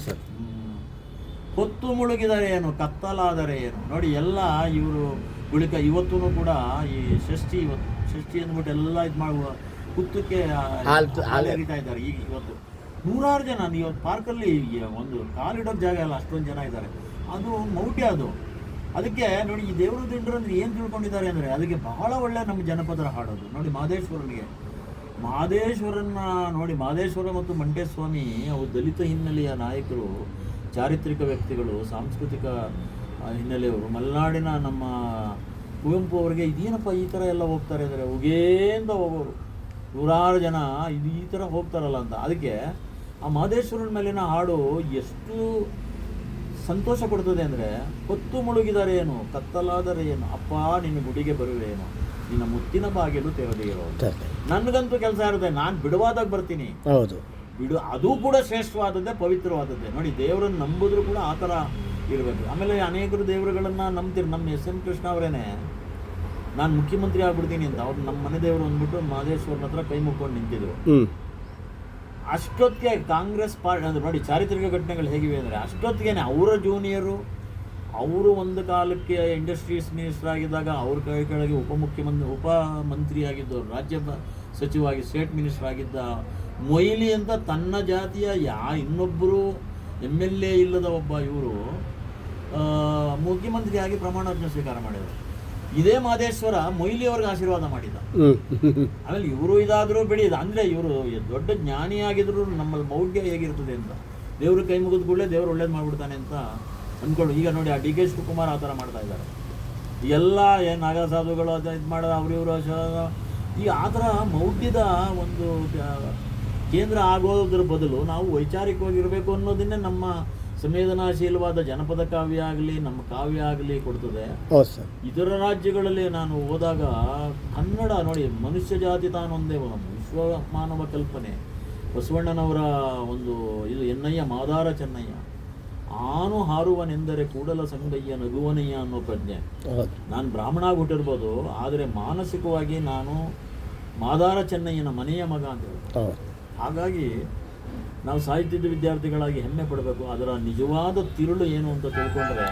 ಹೊತ್ತು ಮುಳುಗಿದರೆ ಏನು, ಕತ್ತಲಾದರೆ ಏನು ನೋಡಿ. ಎಲ್ಲ ಇವರು ಗುಳಿಕ ಇವತ್ತೂ ಕೂಡ ಈ ಷಷ್ಠಿ ಅಂದ್ಬಿಟ್ಟು ಎಲ್ಲ ಇದು ಮಾಡುವ ಕುತ್ತಕ್ಕೆ ಹಾಲೆರಿತಾ ಇದ್ದಾರೆ. ಈಗ ಇವತ್ತು 100 ಜನ ಇವತ್ತು ಪಾರ್ಕಲ್ಲಿ ಒಂದು ಕಾಲಿಡೋಕ್ಕೆ ಜಾಗ ಇಲ್ಲ, ಅಷ್ಟೊಂದು ಜನ ಇದ್ದಾರೆ. ಅದು ಮೌಢ್ಯ ಅದು. ಅದಕ್ಕೆ ನೋಡಿ, ಈ ದೇವರು ದಿಂಡ್ರು ಅಂದ್ರೆ ಏನು ತಿಳ್ಕೊಂಡಿದ್ದಾರೆ ಅಂದರೆ, ಅದಕ್ಕೆ ಬಹಳ ಒಳ್ಳೆ ನಮ್ಮ ಜನಪದರ ಹಾಡೋದು ನೋಡಿ. ಮಹದೇಶ್ವರನ್ನ ನೋಡಿ, ಮಹದೇಶ್ವರ ಮತ್ತು ಮಂಟೇಸ್ವಾಮಿ ಅವರು ದಲಿತ ಹಿನ್ನೆಲೆಯ ನಾಯಕರು, ಚಾರಿತ್ರಿಕ ವ್ಯಕ್ತಿಗಳು, ಸಾಂಸ್ಕೃತಿಕ ಹಿನ್ನೆಲೆಯವರು. ಮಲೆನಾಡಿನ ನಮ್ಮ ಕುವೆಂಪು ಅವರಿಗೆ ಇದೇನಪ್ಪ ಈ ಥರ ಎಲ್ಲ ಹೋಗ್ತಾರೆ ಅಂದರೆ, ಉಗೇಂದ ಹೋಗೋರು 100 ಜನ ಇದು ಈ ಥರ ಹೋಗ್ತಾರಲ್ಲ ಅಂತ. ಅದಕ್ಕೆ ಆ ಮಹದೇಶ್ವರನ ಮೇಲಿನ ಹಾಡು ಎಷ್ಟು ಸಂತೋಷ ಕೊಡ್ತದೆ ಅಂದರೆ, ಹೊತ್ತು ಮುಳುಗಿದರೆ ಏನು, ಕತ್ತಲಾದರೆ ಏನು, ಅಪ್ಪ ನಿನ್ನ ಗುಡಿಗೆ ಬರುವೇನು, ನಿನ್ನ ಮುತ್ತಿನ ಬಾಗಿಲು ತೆರೆದೇ ಇರೋ. ನನಗಂತೂ ಕೆಲಸ ಇರುತ್ತೆ, ನಾನು ಬಿಡುವಾದಾಗ ಬರ್ತೀನಿ. ಹೌದು, ಅದು ಕೂಡ ಶ್ರೇಷ್ಠವಾದದ್ದೇ, ಪವಿತ್ರವಾದದ್ದೇ ನೋಡಿ. ದೇವರನ್ನು ನಂಬಿದ್ರು ಕೂಡ ಆ ಥರ ಇರಬೇಕು. ಆಮೇಲೆ ಅನೇಕರು ದೇವರುಗಳನ್ನು ನಂಬ್ತೀರಿ. ನಮ್ಮ SM ಕೃಷ್ಣ ಅವರೇನೆ ನಾನು ಮುಖ್ಯಮಂತ್ರಿ ಆಗ್ಬಿಡ್ತೀನಿ ಅಂತ ಅವ್ರು ನಮ್ಮ ಮನೆ ದೇವರು ಅಂದ್ಬಿಟ್ಟು ಮಹದೇಶ್ವರನ ಹತ್ರ ಕೈ ಮುಕ್ಕೊಂಡು ನಿಂತಿದ್ರು. ಅಷ್ಟೊತ್ತಿಗೆ ಕಾಂಗ್ರೆಸ್ ಪಾರ್ಟಿ ಅಂದ್ರೆ ನೋಡಿ, ಚಾರಿತ್ರಿಕ ಘಟನೆಗಳು ಹೇಗಿವೆ ಅಂದರೆ, ಅಷ್ಟೊತ್ತಿಗೆ ಅವರ ಜೂನಿಯರು, ಅವರು ಒಂದು ಕಾಲಕ್ಕೆ ಇಂಡಸ್ಟ್ರೀಸ್ ಮಿನಿಸ್ಟರ್ ಆಗಿದ್ದಾಗ ಅವ್ರ ಕೈ ಕೆಳಗೆ ಉಪ ಮಂತ್ರಿ ಆಗಿದ್ದವರು, ರಾಜ್ಯ ಸಚಿವಾಗಿ ಸ್ಟೇಟ್ ಮಿನಿಸ್ಟರ್ ಆಗಿದ್ದ ಮೊಯ್ಲಿ ಅಂತ ತನ್ನ ಜಾತಿಯ ಇನ್ನೊಬ್ಬರು MLA ಇಲ್ಲದ ಒಬ್ಬ ಇವರು ಮುಖ್ಯಮಂತ್ರಿಯಾಗಿ ಪ್ರಮಾಣವಚನ ಸ್ವೀಕಾರ ಮಾಡಿದರು. ಇದೇ ಮಹದೇಶ್ವರ ಮೊಯ್ಲಿ ಅವ್ರಿಗೆ ಆಶೀರ್ವಾದ ಮಾಡಿದ. ಆಮೇಲೆ ಇವರು ಇದಾದರೂ ಬಿಡಿ, ಅಂದರೆ ಇವರು ದೊಡ್ಡ ಜ್ಞಾನಿಯಾಗಿದ್ರು ನಮ್ಮಲ್ಲಿ ಮೌಢ್ಯ ಹೇಗಿರ್ತದೆ ಅಂತ, ದೇವ್ರ ಕೈ ಮುಗಿದ ಕೂಡಲೇ ದೇವ್ರು ಒಳ್ಳೇದು ಮಾಡಿಬಿಡ್ತಾನೆ ಅಂತ ಅಂದ್ಕೊಂಡು. ಈಗ ನೋಡಿ, ಆ DK ಶಿವಕುಮಾರ್ ಆ ಥರ ಮಾಡ್ತಾ ಇದ್ದಾರೆ. ಎಲ್ಲ ಏನು ನಾಗಾ ಸಾಧುಗಳು ಅದು ಇದು ಮಾಡೋದು, ಅವರು ಈ ಆ ಥರ ಮೌಢ್ಯದ ಒಂದು ಕೇಂದ್ರ ಆಗೋದ್ರ ಬದಲು ನಾವು ವೈಚಾರಿಕವಾಗಿರಬೇಕು ಅನ್ನೋದನ್ನೇ ನಮ್ಮ ಸಂವೇದನಾಶೀಲವಾದ ಜನಪದ ಕಾವ್ಯ ಆಗಲಿ, ನಮ್ಮ ಕಾವ್ಯ ಆಗಲಿ ಕೊಡ್ತದೆ. ಇತರ ರಾಜ್ಯಗಳಲ್ಲಿ ನಾನು ಹೋದಾಗ ಕನ್ನಡ ನೋಡಿ, ಮನುಷ್ಯ ಜಾತಿ ತಾನೊಂದೇ ವಿಶ್ವ ಮಾನವ ಕಲ್ಪನೆ, ಬಸವಣ್ಣನವರ ಒಂದು ಇದು ಎನ್ನಯ್ಯ ಮಾದಾರ ಚೆನ್ನಯ್ಯ, ಆನು ಹಾರುವನೆಂದರೆ ಕೂಡಲ ಸಂಗಯ್ಯ ನಗುವನಯ್ಯ ಅನ್ನೋ ಪ್ರಜ್ಞೆ. ನಾನು ಬ್ರಾಹ್ಮಣ ಹುಟ್ಟಿರ್ಬೋದು, ಆದರೆ ಮಾನಸಿಕವಾಗಿ ನಾನು ಮಾದಾರ ಚೆನ್ನಯ್ಯನ ಮನೆಯ ಮಗ ಅಂತ ಹೇಳ್ಬೋದು. ಹಾಗಾಗಿ ನಾವು ಸಾಹಿತ್ಯದ ವಿದ್ಯಾರ್ಥಿಗಳಾಗಿ ಹೆಮ್ಮೆ ಪಡಬೇಕು. ಅದರ ನಿಜವಾದ ತಿರುಳು ಏನು ಅಂತ ತಿಳ್ಕೊಂಡ್ರೆ,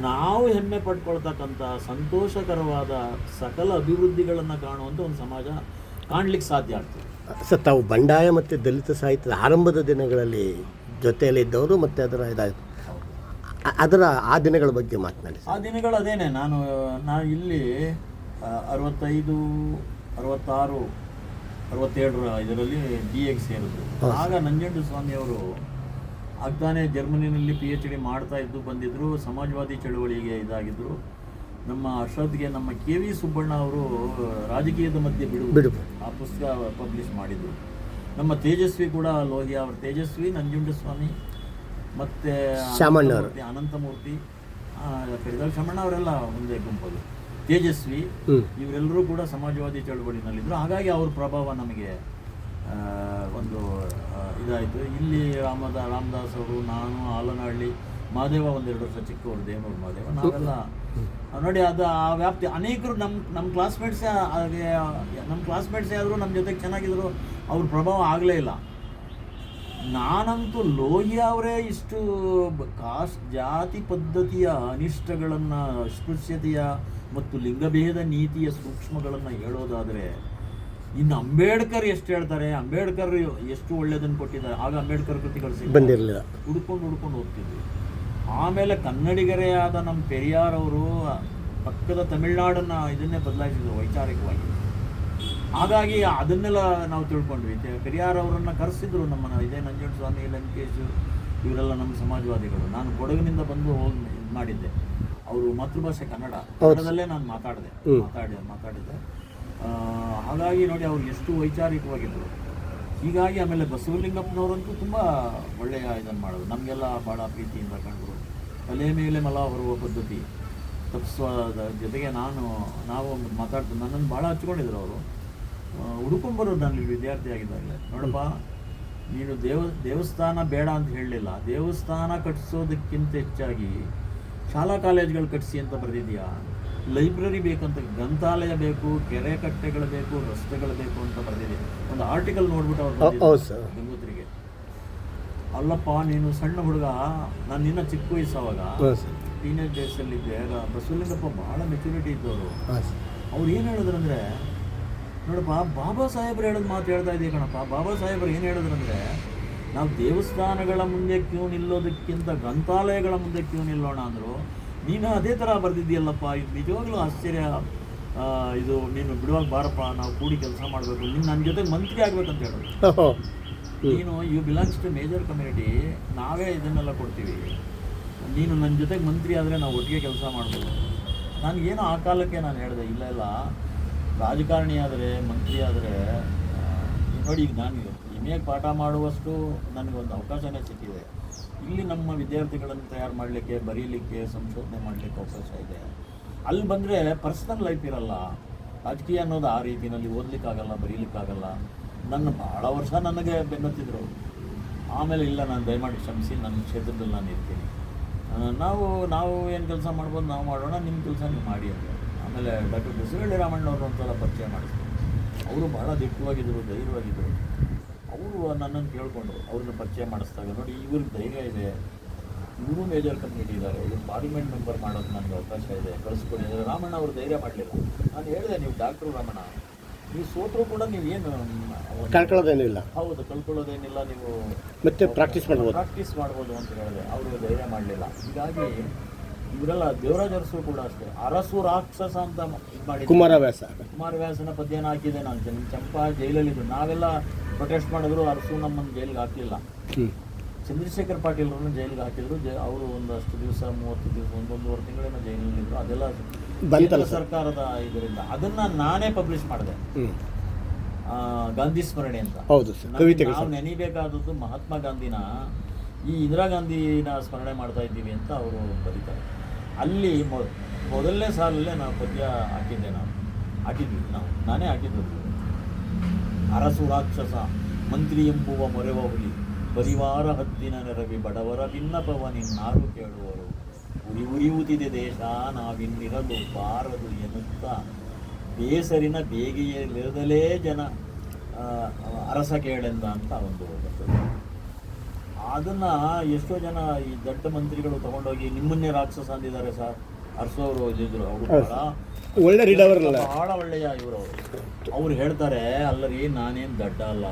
ನಾವು ಹೆಮ್ಮೆ ಪಡ್ಕೊಳ್ತಕ್ಕಂಥ ಸಂತೋಷಕರವಾದ ಸಕಲ ಅಭಿವೃದ್ಧಿಗಳನ್ನು ಕಾಣುವಂಥ ಒಂದು ಸಮಾಜ ಕಾಣಲಿಕ್ಕೆ ಸಾಧ್ಯ ಆಗ್ತದೆ. ಸರ್, ತಾವು ಬಂಡಾಯ ಮತ್ತು ದಲಿತ ಸಾಹಿತ್ಯದ ಆರಂಭದ ದಿನಗಳಲ್ಲಿ ಜೊತೆಯಲ್ಲಿದ್ದವರು ಮತ್ತು ಅದರ ಆ ದಿನಗಳ ಬಗ್ಗೆ ಮಾತನಾಡಿ. ಆ ದಿನಗಳು ಅದೇನೆ, ನಾನು ಇಲ್ಲಿ 65, 66, 67 ಇದರಲ್ಲಿ BAಗೆ ಸೇರಿದ್ರು. ಆಗ ನಂಜಂಡು ಸ್ವಾಮಿಯವರು ಆಗ್ತಾನೆ ಜರ್ಮನಿನಲ್ಲಿ PhD ಮಾಡ್ತಾ ಇದ್ದು ಬಂದಿದ್ದರು. ಸಮಾಜವಾದಿ ಚಳುವಳಿಗೆ ಇದಾಗಿದ್ದರು. ನಮ್ಮ ಅಷ್ಟೊತ್ತಿಗೆ ನಮ್ಮ KV ಸುಬ್ಬಣ್ಣ ಅವರು ರಾಜಕೀಯದ ಮಧ್ಯೆ ಬಿಡು ಆ ಪುಸ್ತಕ ಪಬ್ಲಿಷ್ ಮಾಡಿದರು. ನಮ್ಮ ತೇಜಸ್ವಿ ಕೂಡ ಲೋಹಿಯಾ ಅವರು, ತೇಜಸ್ವಿ, ನಂಜುಂಡಸ್ವಾಮಿ ಮತ್ತು ಶಾಮಣ್ಣವರು, ಅನಂತಮೂರ್ತಿ, ಕರಿದಾಲ್ ಶಾಮಣ್ಣ ಅವರೆಲ್ಲ ಒಂದೇ ಗುಂಪದು. ತೇಜಸ್ವಿ ಇವರೆಲ್ಲರೂ ಕೂಡ ಸಮಾಜವಾದಿ ಚಳವಳಿನಲ್ಲಿದ್ದರು. ಹಾಗಾಗಿ ಅವ್ರ ಪ್ರಭಾವ ನಮಗೆ ಒಂದು ಇದಾಯಿತು. ಇಲ್ಲಿ ರಾಮದಾಸ್ ಅವರು, ನಾನು, ಆಲನಹಳ್ಳಿ ಮಹಾದೇವ, ಒಂದೆರಡು ವರ್ಷ ಚಿಕ್ಕವರು, ದೇವನೂರು ಮಹಾದೇವ, ನಾವೆಲ್ಲ ನೋಡಿ ಅದು ಆ ವ್ಯಾಪ್ತಿ. ಅನೇಕರು ನಮ್ಮ ಕ್ಲಾಸ್ಮೇಟ್ಸೇ ಆದರೂ ನಮ್ಮ ಜೊತೆಗೆ ಚೆನ್ನಾಗಿದ್ರು, ಅವ್ರ ಪ್ರಭಾವ ಆಗಲೇ ಇಲ್ಲ. ನಾನಂತೂ ಲೋಹಿಯಾ ಅವರೇ ಇಷ್ಟು ಜಾತಿ ಪದ್ಧತಿಯ ಅನಿಷ್ಟಗಳನ್ನು, ಅಸ್ಪೃಶ್ಯತೆಯ ಮತ್ತು ಲಿಂಗಭೇದ ನೀತಿಯ ಸೂಕ್ಷ್ಮಗಳನ್ನು ಹೇಳೋದಾದರೆ, ಇನ್ನು ಅಂಬೇಡ್ಕರ್ ಎಷ್ಟು ಹೇಳ್ತಾರೆ, ಅಂಬೇಡ್ಕರ್ ಎಷ್ಟು ಒಳ್ಳೆಯದನ್ನು ಕೊಟ್ಟಿದ್ದಾರೆ. ಆಗ ಅಂಬೇಡ್ಕರ್ ಕೃತಿಗಳು ಬಂದಿರಲಿಲ್ಲ, ಹುಡ್ಕೊಂಡು ಹೋಗ್ತಿದ್ವಿ. ಆಮೇಲೆ ಕನ್ನಡಿಗರೇ ಆದ ನಮ್ಮ ಪೆರಿಯಾರ್ ಅವರು ಪಕ್ಕದ ತಮಿಳ್ನಾಡನ್ನು ಇದನ್ನೇ ಬದಲಾಯಿಸಿದ್ರು ವೈಚಾರಿಕವಾಗಿ. ಹಾಗಾಗಿ ಅದನ್ನೆಲ್ಲ ನಾವು ತಿಳ್ಕೊಂಡ್ವಿ. ಪೆರಿಯಾರ್ ಅವರನ್ನು ಕರೆಸಿದ್ರು ನಮ್ಮನ್ನು, ಇದೇ ನಂಜುಂಡಸ್ವಾಮಿ, ಲಂಕೇಶ್, ಇವರೆಲ್ಲ ನಮ್ಮ ಸಮಾಜವಾದಿಗಳು. ನಾನು ಕೊಡಗಿನಿಂದ ಬಂದು ಹೋಗಿ ಇದು ಮಾಡಿದ್ದೆ. ಅವರು ಮಾತೃಭಾಷೆ ಕನ್ನಡದಲ್ಲೇ ನಾನು ಮಾತಾಡಿದ್ದೆ. ಹಾಗಾಗಿ ನೋಡಿ ಅವ್ರು ಎಷ್ಟು ವೈಚಾರಿಕವಾಗಿದ್ದರು. ಹೀಗಾಗಿ ಆಮೇಲೆ ಬಸವಲಿಂಗಪ್ಪನವರಂತೂ ತುಂಬ ಒಳ್ಳೆಯ ಇದನ್ನು ಮಾಡೋದು, ನಮಗೆಲ್ಲ ಭಾಳ ಪ್ರೀತಿಯಿಂದ ಕಂಡರು. ತಲೆ ಮೇಲೆ ಮಲ ಹೊರುವ ಪದ್ಧತಿ ತಪ್ಪಿಸೋದ ಜೊತೆಗೆ ನಾವು ಮಾತಾಡ್ತೀವಿ. ನನ್ನನ್ನು ಭಾಳ ಹಚ್ಕೊಂಡಿದ್ರು ಅವರು. ಹುಡ್ಕೊಂಬರೋದು ನಾನು ವಿದ್ಯಾರ್ಥಿಯಾಗಿದ್ದಾಗಲೇ, ನೋಡಪ್ಪ ನೀನು ದೇವಸ್ಥಾನ ಬೇಡ ಅಂತ ಹೇಳಲಿಲ್ಲ, ದೇವಸ್ಥಾನ ಕಟ್ಟಿಸೋದಕ್ಕಿಂತ ಹೆಚ್ಚಾಗಿ ಶಾಲಾ ಕಾಲೇಜುಗಳು ಕಟ್ಟಿಸಿ ಅಂತ ಬರೆದಿದೆಯಾ, ಲೈಬ್ರರಿ ಬೇಕಂತ, ಗ್ರಂಥಾಲಯ ಬೇಕು, ಕೆರೆ ಕಟ್ಟೆಗಳು ಬೇಕು, ರಸ್ತೆಗಳು ಬೇಕು ಅಂತ ಬರೆದಿದೆ. ಒಂದು ಆರ್ಟಿಕಲ್ ನೋಡ್ಬಿಟ್ಟು ಅವ್ರು ಗಂಗೋತ್ರಿಗೆ, ಅಲ್ಲಪ್ಪ ನೀನು ಸಣ್ಣ ಹುಡುಗ, ನಾನು ನಿನ್ನ ಚಿಕ್ಕ ವಯಸ್ಸು, ಅವಾಗ ಟೀನೇಜ್ ಡೇಸಲ್ಲಿದ್ದೆ. ಬಸವಲಿಂಗಪ್ಪ ಭಾಳ ಮೆಚುರಿಟಿ ಇದ್ದವರು. ಅವ್ರು ಏನು ಹೇಳಿದ್ರಂದರೆ, ನೋಡಪ್ಪ ಬಾಬಾ ಸಾಹೇಬ್ರು ಹೇಳೋದು ಮಾತು ಹೇಳ್ತಾ ಇದೆಯಾ ಕಣಪ್ಪ. ಬಾಬಾ ಸಾಹೇಬ್ರು ಏನು ಹೇಳಿದ್ರಂದರೆ, ನಾವು ದೇವಸ್ಥಾನಗಳ ಮುಂದೆ ಕ್ಯೂ ನಿಲ್ಲೋದಕ್ಕಿಂತ ಗ್ರಂಥಾಲಯಗಳ ಮುಂದೆ ಕ್ಯೂ ನಿಲ್ಲೋಣ ಅಂದರು. ನೀನು ಅದೇ ಥರ ಬರೆದಿದ್ದೀಯಲ್ಲಪ್ಪ, ಇದು ನಿಜವಾಗ್ಲೂ ಆಶ್ಚರ್ಯ. ಇದು ನೀನು ಬಿಡುವಾಗ ಬಾರಪ್ಪ, ನಾವು ಕೂಡಿ ಕೆಲಸ ಮಾಡಬೇಕು, ನೀನು ನನ್ನ ಜೊತೆ ಮಂತ್ರಿ ಆಗಬೇಕಂತ ಹೇಳೋದು. ನೀನು you belongs to major community, ನಾವೇ ಇದನ್ನೆಲ್ಲ ಕೊಡ್ತೀವಿ, ನೀನು ನನ್ನ ಜೊತೆಗೆ ಮಂತ್ರಿ ಆದರೆ ನಾವು ಒಟ್ಟಿಗೆ ಕೆಲಸ ಮಾಡ್ಬೋದು. ನನಗೇನು ಆ ಕಾಲಕ್ಕೆ ನಾನು ಹೇಳಿದೆ, ಇಲ್ಲ ರಾಜಕಾರಣಿ ಆದರೆ, ಮಂತ್ರಿ ಆದರೆ, ನೋಡಿ ಈಗ ನಾನು MA ಪಾಠ ಮಾಡುವಷ್ಟು ನನಗೊಂದು ಅವಕಾಶನೇ ಸಿಕ್ಕಿದೆ. ಇಲ್ಲಿ ನಮ್ಮ ವಿದ್ಯಾರ್ಥಿಗಳನ್ನು ತಯಾರು ಮಾಡಲಿಕ್ಕೆ, ಬರೀಲಿಕ್ಕೆ, ಸಂಶೋಧನೆ ಮಾಡಲಿಕ್ಕೆ ಅವಕಾಶ ಇದೆ. ಅಲ್ಲಿ ಬಂದರೆ ಪರ್ಸ್ನಲ್ ಲೈಫ್ ಇರಲ್ಲ. ರಾಜಕೀಯ ಅನ್ನೋದು ಆ ರೀತಿಯಲ್ಲಿ ಓದಲಿಕ್ಕಾಗಲ್ಲ, ಬರೀಲಿಕ್ಕಾಗಲ್ಲ. ನನ್ನ ಭಾಳ ವರ್ಷ ನನಗೆ ಬೆನ್ನತ್ತಿದ್ರು. ಆಮೇಲೆ ಇಲ್ಲ, ನಾನು ದಯಮಾಡಿ ಕ್ಷಮಿಸಿ, ನನ್ನ ಕ್ಷೇತ್ರದಲ್ಲಿ ನಾನು ಇರ್ತೀನಿ, ನಾವು ಏನು ಕೆಲಸ ಮಾಡ್ಬೋದು ನಾವು ಮಾಡೋಣ, ನಿಮ್ಮ ಕೆಲಸ ನೀವು ಮಾಡಿ ಅಂತ. ಆಮೇಲೆ ಡಾಕ್ಟರ್ ಬಸವಳ್ಳಿ ರಾಮಣ್ಣವ್ರು ಒಂದ್ಸಲ ಪರಿಚಯ ಮಾಡಿದ್ರು. ಅವರು ಭಾಳ ದಿಟ್ಟವಾಗಿದ್ದರು, ಧೈರ್ಯವಾಗಿದ್ದರು. ಅವರು ನನ್ನನ್ನು ಕೇಳಿಕೊಂಡ್ರು, ಅವ್ರನ್ನ ಪರಿಚಯ ಮಾಡಿಸ್ದಾಗ, ನೋಡಿ ಇವ್ರಿಗೆ ಧೈರ್ಯ ಇದೆ, ಇವರು ಮೇಜರ್ ಕಮ್ಯುನಿಟಿ ಇದ್ದಾರೆ, ಇವ್ರು ಪಾರ್ಲಿಮೆಂಟ್ ಮೆಂಬರ್ ಮಾಡೋದು ನನಗೆ ಅವಕಾಶ ಇದೆ, ಕಳಿಸ್ಕೊಡಿ. ರಾಮಣ್ಣ ಅವರು ಧೈರ್ಯ ಮಾಡಲಿಲ್ಲ. ನಾನು ಹೇಳಿದೆ, ನೀವು ಡಾಕ್ಟ್ರು ರಾಮಣ್ಣ, ನೀವು ಸೋತರೂ ಕೂಡ ನೀವೇನು ಕಳ್ಕೊಳ್ಳೋದೇನಿಲ್ಲ, ಹೌದು ಕಳ್ಕೊಳ್ಳೋದೇನಿಲ್ಲ, ನೀವು ಮತ್ತೆ ಪ್ರಾಕ್ಟೀಸ್ ಮಾಡ್ಬೋದು ಅಂತ ಹೇಳಿದೆ. ಅವರು ಧೈರ್ಯ ಮಾಡಲಿಲ್ಲ. ಹೀಗಾಗಿ ಇವರೆಲ್ಲ ದೇವರಾಜ ಅರಸು ಕೂಡ ಅಷ್ಟೇ, ಅರಸು ರಾಕ್ಷಸ ಅಂತ ಇದು ಮಾಡಿ ಕುಮಾರವ್ಯಾಸನ ಪದ್ಯನ ಹಾಕಿದೆ ನಾನು. ಚಂಪಾ ಜೈಲಲ್ಲಿದ್ದು ನಾವೆಲ್ಲ ಪ್ರೊಟೆಸ್ಟ್ ಮಾಡಿದ್ರು, ಅರಸು ನಮ್ಮನ್ನು ಜೈಲಿಗೆ ಹಾಕಲಿಲ್ಲ. ಚಂದ್ರಶೇಖರ್ ಪಾಟೀಲ್ರನ್ನು ಜೈಲಿಗೆ ಹಾಕಿದ್ರು. ಅವರು ಒಂದಷ್ಟು ದಿವಸ, 30 ದಿವಸ, 1.5 ತಿಂಗಳೇನೋ ಜೈಲಿನಲ್ಲಿದ್ದರು. ಅದೆಲ್ಲ ಸರ್ಕಾರದ ಇದರಿಂದ ಅದನ್ನು ನಾನೇ ಪಬ್ಲಿಷ್ ಮಾಡಿದೆ, ಗಾಂಧಿ ಸ್ಮರಣೆ ಅಂತ. ನಾವು ನೆನೀಬೇಕಾದದ್ದು ಮಹಾತ್ಮ ಗಾಂಧಿನ, ಈ ಇಂದಿರಾ ಗಾಂಧಿನ ಸ್ಮರಣೆ ಮಾಡ್ತಾ ಇದ್ದೀವಿ ಅಂತ ಅವರು ಬರೀತಾರೆ. ಅಲ್ಲಿ ಮೊದಲನೇ ಸಾಲಲ್ಲೇ ನಾವು ಪದ್ಯ ಹಾಕಿದ್ವಿ ನಾನೇ ಹಾಕಿದ್ದು. ಅರಸು ರಾಕ್ಷಸ, ಮಂತ್ರಿ ಎಂಬುವ ಮೊರೆವ ಹುಲಿ, ಪರಿವಾರ ಹದ್ದಿನ ನೆರವಿ, ಬಡವರ ಭಿನ್ನಪವ ನಿನ್ನಾರು ಕೇಳುವರು, ಉರಿಯುತ್ತಿದೆ ದೇಶ ನಾವಿನ್ನಿರಲು ಬಾರದು ಎನ್ನುತ್ತಾ, ಬೇಸರಿನ ಬೇಗೆಯಲ್ಲಿರದಲೇ ಜನ ಅರಸ ಕೇಳೆಂದ ಅಂತ ಒಂದು ಬರ್ತದೆ. ಅದನ್ನು ಎಷ್ಟೋ ಜನ ಈ ದೊಡ್ಡ ಮಂತ್ರಿಗಳು ತಗೊಂಡೋಗಿ ನಿಮ್ಮನ್ನೇ ರಾಕ್ಷಸ ಅಂದಿದ್ದಾರೆ ಸರ್. ಅರಸೋರು ಇದ್ದರು, ಅವರು ಭಾಳ ಒಳ್ಳೆಯ ಇವರು. ಅವ್ರು ಹೇಳ್ತಾರೆ, ಅಲ್ಲರಿ ನಾನೇನು ದಡ್ಡ ಅಲ್ಲ,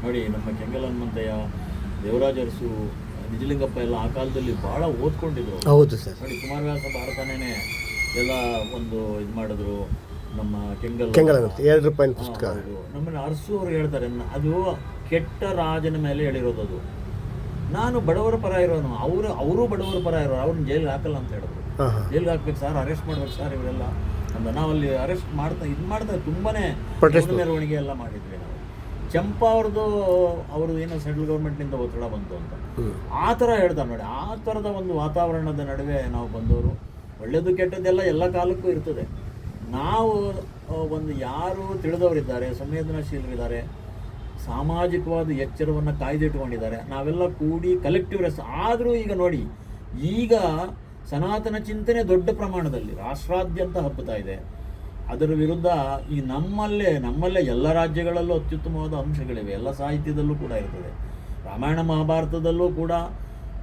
ನೋಡಿ ನಮ್ಮ ಕೆಂಗಲ್ ಹನುಮಂತಯ್ಯ, ದೇವರಾಜ ಅರಸು, ನಿಜಲಿಂಗಪ್ಪ ಎಲ್ಲ ಆ ಕಾಲದಲ್ಲಿ ಭಾಳ ಓದ್ಕೊಂಡಿದ್ರು. ಹೌದು ಸರ್. ನೋಡಿ ಕುಮಾರವ್ಯಾಸ ಭಾರತನೇ ಎಲ್ಲ ಒಂದು ಇದು ಮಾಡಿದ್ರು. ನಮ್ಮ ಕೆಂಗಲ್ ₹2 ಪುಸ್ತಕ. ನಮ್ಮನ್ನು ಅರಸು ಅವರು ಹೇಳ್ತಾರೆ, ಅದು ಕೆಟ್ಟ ರಾಜನ ಮೇಲೆ ಹೇಳಿರೋದು. ಅದು ನಾನು ಬಡವರ ಪರ ಇರೋನು, ಅವರು ಬಡವರ ಪರ ಇರೋರು, ಅವ್ರನ್ನ ಜೈಲಿಗೆ ಹಾಕಲ್ಲ ಅಂತ ಹೇಳಿದ್ರು. ಜೈಲಿಗೆ ಹಾಕ್ಬೇಕು ಸರ್, ಅರೆಸ್ಟ್ ಮಾಡ್ಬೇಕು ಸರ್ ಇವರೆಲ್ಲ ಅಂತ. ನಾವಲ್ಲಿ ಅರೆಸ್ಟ್ ಮಾಡ್ತಾ ತುಂಬಾನೇ ಮೆರವಣಿಗೆ ಎಲ್ಲ ಮಾಡಿದ್ವಿ ನಾವು. ಚಂಪಾ ಅವ್ರದ್ದು ಏನೋ ಸೆಂಟ್ರಲ್ ಗೌರ್ಮೆಂಟ್ನಿಂದ ಒತ್ತಡ ಬಂತು ಅಂತ ಆ ಥರ ಹೇಳ್ತಾರೆ ನೋಡಿ. ಆ ಥರದ ಒಂದು ವಾತಾವರಣದ ನಡುವೆ ನಾವು ಬಂದವರು. ಒಳ್ಳೆಯದು ಕೆಟ್ಟದ್ದೆಲ್ಲ ಎಲ್ಲ ಕಾಲಕ್ಕೂ ಇರ್ತದೆ. ನಾವು ಒಂದು ಯಾರು ತಿಳಿದವರಿದ್ದಾರೆ, ಸಂವೇದನಾಶೀಲರಿದ್ದಾರೆ, ಸಾಮಾಜಿಕವಾದ ಎಚ್ಚರವನ್ನು ಕಾಯ್ದಿಟ್ಕೊಂಡಿದ್ದಾರೆ, ನಾವೆಲ್ಲ ಕೂಡಿ ಕಲೆಕ್ಟಿವ್ ಆದರೂ ಈಗ ನೋಡಿ, ಈಗ ಸನಾತನ ಚಿಂತನೆ ದೊಡ್ಡ ಪ್ರಮಾಣದಲ್ಲಿ ರಾಷ್ಟ್ರಾದ್ಯಂತ ಹಬ್ಬುತ್ತಾ ಇದೆ. ಅದರ ವಿರುದ್ಧ ಈ ನಮ್ಮಲ್ಲೇ ಎಲ್ಲ ರಾಜ್ಯಗಳಲ್ಲೂ ಅತ್ಯುತ್ತಮವಾದ ಅಂಶಗಳಿವೆ. ಎಲ್ಲ ಸಾಹಿತ್ಯದಲ್ಲೂ ಕೂಡ ಇರ್ತದೆ. ರಾಮಾಯಣ ಮಹಾಭಾರತದಲ್ಲೂ ಕೂಡ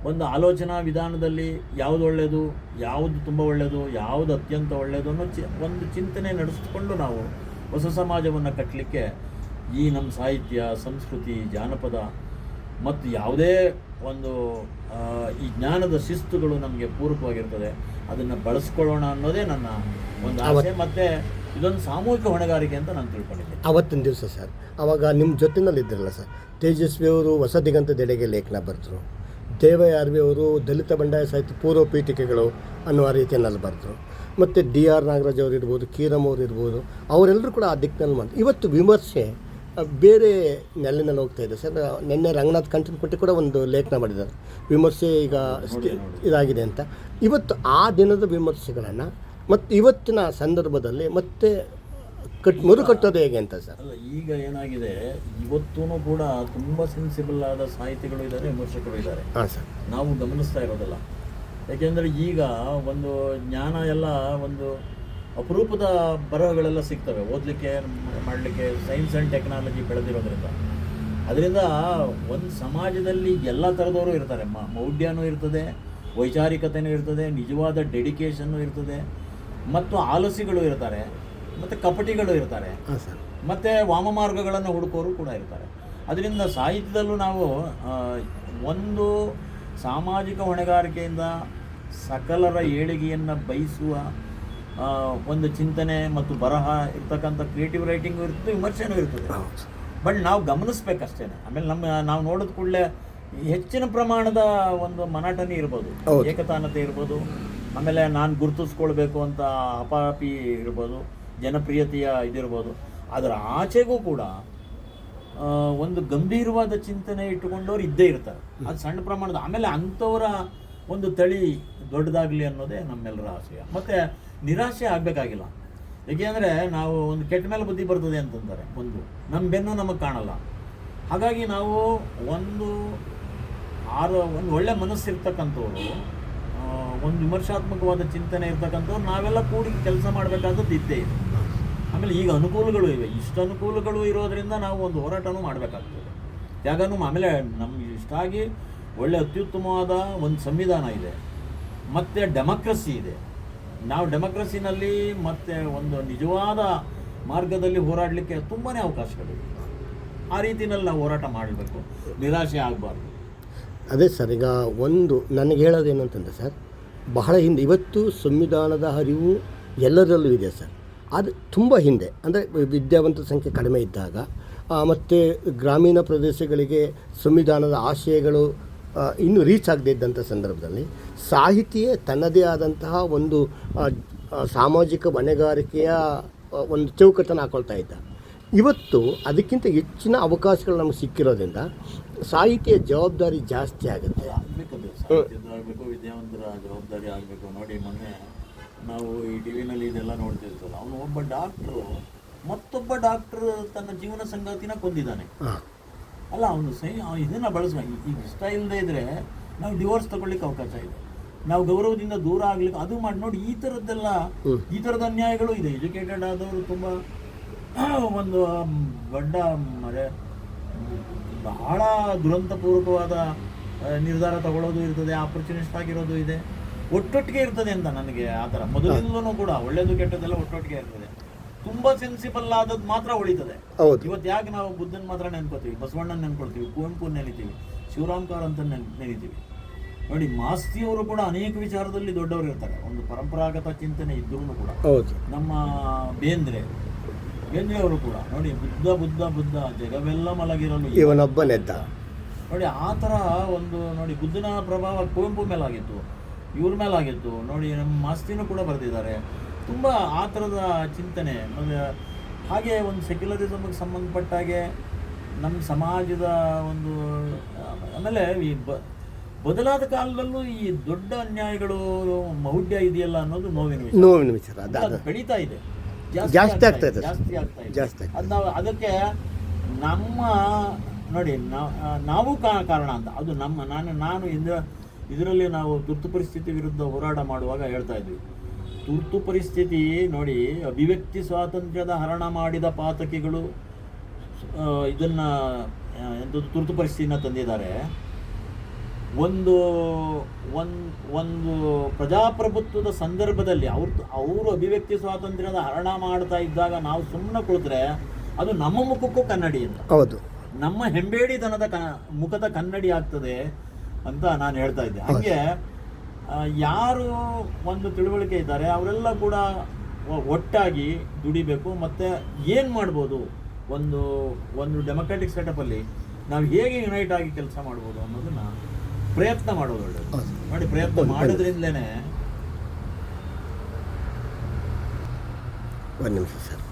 ಒಂದು ಆಲೋಚನಾ ವಿಧಾನದಲ್ಲಿ ಯಾವುದು ಒಳ್ಳೆಯದು, ಯಾವುದು ತುಂಬ ಒಳ್ಳೆಯದು, ಯಾವುದು ಅತ್ಯಂತ ಒಳ್ಳೆಯದು ಅನ್ನೋ ಒಂದು ಚಿಂತನೆ ನಡೆಸಿಕೊಂಡು ನಾವು ಹೊಸ ಸಮಾಜವನ್ನು ಕಟ್ಟಲಿಕ್ಕೆ ಈ ನಮ್ಮ ಸಾಹಿತ್ಯ, ಸಂಸ್ಕೃತಿ, ಜಾನಪದ ಮತ್ತು ಯಾವುದೇ ಒಂದು ಈ ಜ್ಞಾನದ ಶಿಸ್ತುಗಳು ನಮಗೆ ಪೂರಕವಾಗಿರ್ತದೆ. ಅದನ್ನು ಬಳಸ್ಕೊಳ್ಳೋಣ ಅನ್ನೋದೇ ನನ್ನ ಒಂದು ಆಸೆ. ಮತ್ತು ಇದೊಂದು ಸಾಮೂಹಿಕ ಹೊಣೆಗಾರಿಕೆ ಅಂತ ನಾನು ತಿಳ್ಕೊಂಡಿದ್ದೆ. ಅವತ್ತಿನ ದಿವಸ ಸರ್, ಆವಾಗ ನಿಮ್ಮ ಜೊತೆಯಲ್ಲಿ ಇದ್ರಲ್ಲ ಸರ್, ತೇಜಸ್ವಿ ಅವರು ಹೊಸ ದಿಗಂತದೆಡೆಗೆ ಲೇಖನ ಬರೆದರು. ದೇವಯಾರ್ವಿ ಅವರು ದಲಿತ ಬಂಡಾಯ ಸಾಹಿತ್ಯ ಪೂರ್ವ ಪೀಠಿಕೆಗಳು ಅನ್ನುವ ರೀತಿಯಲ್ಲಿ ಬರೆದರು. ಮತ್ತು DR ನಾಗರಾಜ್ ಅವರು ಇರ್ಬೋದು, ಕೀರಮ್ ಅವರು ಇರ್ಬೋದು, ಅವರೆಲ್ಲರೂ ಕೂಡ ಆ ದಿಕ್ಕಿನಲ್ಲಿ ಮಾಡಿದ್ರು. ಇವತ್ತು ವಿಮರ್ಶೆ ಬೇರೆ ನೆಲೆನಲ್ಲಿ ಹೋಗ್ತಾ ಇದೆ ಸರ್. ನಿನ್ನೆ ರಂಗನಾಥ್ ಕಂಠನಕುಂಟೆ ಕೂಡ ಒಂದು ಲೇಖನ ಮಾಡಿದ್ದಾರೆ, ವಿಮರ್ಶೆ ಈಗ ಇದಾಗಿದೆ ಅಂತ. ಇವತ್ತು ಆ ದಿನದ ವಿಮರ್ಶೆಗಳನ್ನು ಮತ್ತು ಇವತ್ತಿನ ಸಂದರ್ಭದಲ್ಲಿ ಮತ್ತೆ ಮರುಕಟ್ಟೋದು ಹೇಗೆ ಅಂತ ಸರ್? ಅಲ್ಲ, ಈಗ ಏನಾಗಿದೆ, ಇವತ್ತೂ ಕೂಡ ತುಂಬ ಸೆನ್ಸಿಬಲ್ ಆದ ಸಾಹಿತಿಗಳು ಇದ್ದಾರೆ, ವಿಮರ್ಶಕರು ಇದ್ದಾರೆ. ಹಾಂ ಸರ್, ನಾವು ಗಮನಿಸ್ತಾ ಇರೋದಲ್ಲ. ಯಾಕೆಂದರೆ ಈಗ ಒಂದು ಜ್ಞಾನ ಎಲ್ಲ ಒಂದು ಅಪರೂಪದ ಬರಹಗಳೆಲ್ಲ ಸಿಗ್ತವೆ ಓದಲಿಕ್ಕೆ, ಮಾಡಲಿಕ್ಕೆ. ಸೈನ್ಸ್ ಆ್ಯಂಡ್ ಟೆಕ್ನಾಲಜಿ ಬೆಳೆದಿರೋದ್ರಿಂದ ಅದರಿಂದ ಒಂದು ಸಮಾಜದಲ್ಲಿ ಎಲ್ಲ ಥರದವರು ಇರ್ತಾರೆ. ಮೌಢ್ಯನೂ ಇರ್ತದೆ, ವೈಚಾರಿಕತೆಯೂ ಇರ್ತದೆ, ನಿಜವಾದ ಡೆಡಿಕೇಶನ್ನು ಇರ್ತದೆ, ಮತ್ತು ಆಲಸಿಗಳು ಇರ್ತಾರೆ, ಮತ್ತು ಕಪಟಿಗಳು ಇರ್ತಾರೆ, ಮತ್ತು ವಾಮಮಾರ್ಗಗಳನ್ನು ಹುಡುಕೋರು ಕೂಡ ಇರ್ತಾರೆ. ಅದರಿಂದ ಸಾಹಿತ್ಯದಲ್ಲೂ ನಾವು ಒಂದು ಸಾಮಾಜಿಕ ಹೊಣೆಗಾರಿಕೆಯಿಂದ ಸಕಲರ ಏಳಿಗೆಯನ್ನು ಬಯಸುವ ಒಂದು ಚಿಂತನೆ ಮತ್ತು ಬರಹ ಇರ್ತಕ್ಕಂಥ ಕ್ರಿಯೇಟಿವ್ ರೈಟಿಂಗು ಇರ್ತದೆ, ವಿಮರ್ಶೆನೂ ಇರ್ತದೆ. ಬಟ್ ನಾವು ಗಮನಿಸ್ಬೇಕಷ್ಟೇ. ಆಮೇಲೆ ನಾವು ನೋಡಿದ ಕೂಡಲೇ ಹೆಚ್ಚಿನ ಪ್ರಮಾಣದ ಒಂದು ಮನಾಟನಿ ಇರ್ಬೋದು, ಏಕತಾನತೆ ಇರ್ಬೋದು, ಆಮೇಲೆ ನಾನು ಗುರುತಿಸ್ಕೊಳ್ಬೇಕು ಅಂತ ಅಪಾಪಿ ಇರ್ಬೋದು, ಜನಪ್ರಿಯತೆಯ ಇದಿರ್ಬೋದು. ಅದರ ಆಚೆಗೂ ಕೂಡ ಒಂದು ಗಂಭೀರವಾದ ಚಿಂತನೆ ಇಟ್ಟುಕೊಂಡವ್ರು ಇದ್ದೇ ಇರ್ತಾರೆ. ಅದು ಸಣ್ಣ ಪ್ರಮಾಣದ. ಆಮೇಲೆ ಅಂಥವರ ಒಂದು ತಳಿ ದೊಡ್ಡದಾಗಲಿ ಅನ್ನೋದೇ ನಮ್ಮೆಲ್ಲರ ಆಶಯ. ಮತ್ತು ನಿರಾಶೆ ಆಗಬೇಕಾಗಿಲ್ಲ. ಏಕೆಂದರೆ ನಾವು ಒಂದು ಕೆಟ್ಟ ಮೇಲೆ ಬುದ್ಧಿ ಬರ್ತದೆ ಅಂತಂತಾರೆ. ಒಂದು ನಮ್ಮ ಬೆನ್ನು ನಮಗೆ ಕಾಣಲ್ಲ. ಹಾಗಾಗಿ ನಾವು ಒಂದು ಒಳ್ಳೆ ಮನಸ್ಸಿರ್ತಕ್ಕಂಥವ್ರು, ಒಂದು ವಿಮರ್ಶಾತ್ಮಕವಾದ ಚಿಂತನೆ ಇರ್ತಕ್ಕಂಥವ್ರು ನಾವೆಲ್ಲ ಕೂಡಿ ಕೆಲಸ ಮಾಡಬೇಕಾದದ್ದು ಇದ್ದೇ ಇದೆ. ಆಮೇಲೆ ಈಗ ಅನುಕೂಲಗಳು ಇವೆ. ಇಷ್ಟು ಅನುಕೂಲಗಳು ಇರೋದರಿಂದ ನಾವು ಒಂದು ಹೋರಾಟನೂ ಮಾಡಬೇಕಾಗ್ತದೆ, ತ್ಯಾಗನೂ. ಆಮೇಲೆ ನಮ್ಗೆ ಇಷ್ಟಾಗಿ ಒಳ್ಳೆ ಅತ್ಯುತ್ತಮವಾದ ಒಂದು ಸಂವಿಧಾನ ಇದೆ, ಮತ್ತು ಡೆಮೋಕ್ರಸಿ ಇದೆ. ನಾವು ಡೆಮೋಕ್ರಸಿನಲ್ಲಿ ಮತ್ತು ಒಂದು ನಿಜವಾದ ಮಾರ್ಗದಲ್ಲಿ ಹೋರಾಡಲಿಕ್ಕೆ ತುಂಬಾ ಅವಕಾಶಗಳಿವೆ. ಆ ರೀತಿಯಲ್ಲಿ ನಾವು ಹೋರಾಟ ಮಾಡಬೇಕು, ನಿರಾಶೆ ಆಗಬಾರ್ದು. ಅದೇ ಸರ್, ಈಗ ಒಂದು ನನಗೆ ಹೇಳೋದೇನು ಅಂತಂದರೆ ಸರ್, ಬಹಳ ಹಿಂದೆ, ಇವತ್ತು ಸಂವಿಧಾನದ ಅರಿವು ಎಲ್ಲರಲ್ಲೂ ಇದೆ ಸರ್. ಅದು ತುಂಬ ಹಿಂದೆ, ಅಂದರೆ ವಿದ್ಯಾವಂತರ ಸಂಖ್ಯೆ ಕಡಿಮೆ ಇದ್ದಾಗ, ಮತ್ತು ಗ್ರಾಮೀಣ ಪ್ರದೇಶಗಳಿಗೆ ಸಂವಿಧಾನದ ಆಶಯಗಳು ಇನ್ನೂ ರೀಚ್ ಆಗದೇ ಇದ್ದಂಥ ಸಂದರ್ಭದಲ್ಲಿ ಸಾಹಿತಿಯೇ ತನ್ನದೇ ಆದಂತಹ ಒಂದು ಸಾಮಾಜಿಕ ಹೊಣೆಗಾರಿಕೆಯ ಒಂದು ಚೌಕಟ್ಟನ್ನು ಹಾಕೊಳ್ತಾ ಇದ್ದ. ಇವತ್ತು ಅದಕ್ಕಿಂತ ಹೆಚ್ಚಿನ ಅವಕಾಶಗಳು ನಮಗೆ ಸಿಕ್ಕಿರೋದ್ರಿಂದ ಸಾಹಿತ್ಯ ಜವಾಬ್ದಾರಿ ಜಾಸ್ತಿ ಆಗುತ್ತೆ. ಆಗಬೇಕು, ವಿದ್ಯಾವಂತರ ಜವಾಬ್ದಾರಿ ಆಗಬೇಕು. ನೋಡಿ, ಮೊನ್ನೆ ನಾವು ಈ ಟಿವಿನಲ್ಲಿ ಇದೆಲ್ಲ ನೋಡ್ತಿರ್ತೀವಲ್ಲ, ಅವನು ಒಬ್ಬ ಡಾಕ್ಟ್ರು ಮತ್ತೊಬ್ಬ ಡಾಕ್ಟ್ರು ತನ್ನ ಜೀವನ ಸಂಗಾತಿನ ಕೊಂದಿದ್ದಾನೆ. ಅಲ್ಲ, ಅವನು ಇದನ್ನು ಬಳಸುವ ಈಗ ಇಷ್ಟ ಇಲ್ಲದೆ ಇದ್ದರೆ ನಾವು ಡಿವೋರ್ಸ್ ತಗೊಳ್ಳಿಕ್ಕೆ ಅವಕಾಶ ಇದೆ, ನಾವು ಗೌರವದಿಂದ ದೂರ ಆಗ್ಲಿಕ್ಕೆ ಅದು ಮಾಡಿ. ನೋಡಿ, ಈ ಥರದ ಅನ್ಯಾಯಗಳು ಇದೆ. ಎಜುಕೇಟೆಡ್ ಆದವರು ತುಂಬ ಒಂದು ದೊಡ್ಡ ಬಹಳ ದುರಂತಪೂರ್ವಕವಾದ ನಿರ್ಧಾರ ತಗೊಳ್ಳೋದು ಇರ್ತದೆ, ಆಪರ್ಚುನಿಸ್ಟ್ ಆಗಿರೋದು ಇದೆ, ಒಟ್ಟೊಟ್ಟಿಗೆ ಇರ್ತದೆ ಅಂತ ನನಗೆ ಆ ಥರ. ಮೊದಲಿಂದಲೂ ಕೂಡ ಒಳ್ಳೆಯದು ಕೆಟ್ಟದೆಲ್ಲ ಒಟ್ಟೊಟ್ಟಿಗೆ ಇರ್ತದೆ. ತುಂಬ ಸೆನ್ಸಿಬಲ್ ಆದದ್ದು ಮಾತ್ರ ಉಳಿತದೆ. ಇವತ್ತು ಯಾಕೆ ನಾವು ಬುದ್ಧನ ಮಾತ್ರ ನೆನ್ಕೋತೀವಿ, ಬಸವಣ್ಣನ ನೆನ್ಕೊಳ್ತೀವಿ, ಕುವೆಂಪು ನೆನಿತೀವಿ, ಶಿವರಾಮ್ ಕಾರಂತ ನೆನಿತೀವಿ. ನೋಡಿ, ಮಾಸ್ತಿಯವರು ಕೂಡ ಅನೇಕ ವಿಚಾರದಲ್ಲಿ ದೊಡ್ಡವರು ಇರ್ತಾರೆ, ಒಂದು ಪರಂಪರಾಗತ ಚಿಂತನೆ ಇದ್ರೂ ಕೂಡ. ನಮ್ಮ ಬೇಂದ್ರೆ ಅವರು ಕೂಡ ನೋಡಿ, ಬುದ್ಧ ಜಗವೆಲ್ಲ ಮಲಗಿರಲು ಇವನೊಬ್ಬನೆದ್ದ. ನೋಡಿ, ಆ ಥರ ಒಂದು ನೋಡಿ, ಬುದ್ಧನ ಪ್ರಭಾವ ಕುವೆಂಪು ಮೇಲಾಗಿತ್ತು, ಇವ್ರ ಮೇಲಾಗಿತ್ತು. ನೋಡಿ, ನಮ್ಮ ಮಾಸ್ತಿನೂ ಕೂಡ ಬರೆದಿದ್ದಾರೆ. ತುಂಬ ಆ ಥರದ ಚಿಂತನೆ. ಹಾಗೆ ಒಂದು ಸೆಕ್ಯುಲರಿಸಮ್ಗೆ ಸಂಬಂಧಪಟ್ಟಾಗೆ ನಮ್ಮ ಸಮಾಜದ ಒಂದು ಆಮೇಲೆ ಈ ಬದಲಾದ ಕಾಲದಲ್ಲೂ ಈ ದೊಡ್ಡ ಅನ್ಯಾಯಗಳು ಮೌಢ್ಯ ಇದೆಯಲ್ಲ ಅನ್ನೋದು ನೋವಿನ ವಿಚಾರ ಅದು ಬೆಳೀತಾ ಇದೆ, ಜಾಸ್ತಿ ಆಗ್ತಾ ಇದೆ, ಜಾಸ್ತಿ ಆಗ್ತಾ ಇದೆ. ಜಾಸ್ತಿ ಅದು ನಾವು ಅದಕ್ಕೆ ನಮ್ಮ ನೋಡಿ ನಾವು ಕಾರಣ ಅಂತ. ಅದು ನಾನು ಇದರಲ್ಲಿ ನಾವು ತುರ್ತು ಪರಿಸ್ಥಿತಿ ವಿರುದ್ಧ ಹೋರಾಟ ಮಾಡುವಾಗ ಹೇಳ್ತಾ ಇದ್ವಿ, ತುರ್ತು ಪರಿಸ್ಥಿತಿ ನೋಡಿ, ಅಭಿವ್ಯಕ್ತಿ ಸ್ವಾತಂತ್ರ್ಯದ ಹರಣ ಮಾಡಿದ ಪಾತಕಿಗಳು ಇದನ್ನ ತುರ್ತು ಪರಿಸ್ಥಿತಿನ ತಂದಿದ್ದಾರೆ. ಒಂದು ಪ್ರಜಾಪ್ರಭುತ್ವದ ಸಂದರ್ಭದಲ್ಲಿ ಅವರು ಅಭಿವ್ಯಕ್ತಿ ಸ್ವಾತಂತ್ರ್ಯದ ಹರಣ ಮಾಡ್ತಾ ಇದ್ದಾಗ ನಾವು ಸುಮ್ಮನೆ ಕುಳಿತರೆ ಅದು ನಮ್ಮ ಮುಖಕ್ಕೂ ಕನ್ನಡಿ ಅಂತ, ಹೌದು, ನಮ್ಮ ಹೆಂಬೇಡಿತನದ ಮುಖದ ಕನ್ನಡಿ ಆಗ್ತದೆ ಅಂತ ನಾನು ಹೇಳ್ತಾ ಇದ್ದೆ. ಹಾಗೆ ಯಾರು ಒಂದು ತಿಳುವಳಿಕೆ ಇದ್ದಾರೆ ಅವರೆಲ್ಲ ಕೂಡ ಒಟ್ಟಾಗಿ ದುಡಿಬೇಕು. ಮತ್ತು ಏನು ಮಾಡ್ಬೋದು, ಒಂದು ಡೆಮೊಕ್ರಾಟಿಕ್ ಸೆಟಪಲ್ಲಿ ನಾವು ಹೇಗೆ ಯುನೈಟ್ ಆಗಿ ಕೆಲಸ ಮಾಡ್ಬೋದು ಅನ್ನೋದನ್ನ ಪ್ರಯತ್ನ ಮಾಡೋದು ಒಳ್ಳೆಯದು. ನೋಡಿ, ಪ್ರಯತ್ನ ಮಾಡೋದ್ರಿಂದಲೇ. ಒಂದು ನಿಮಿಷ ಸರ್.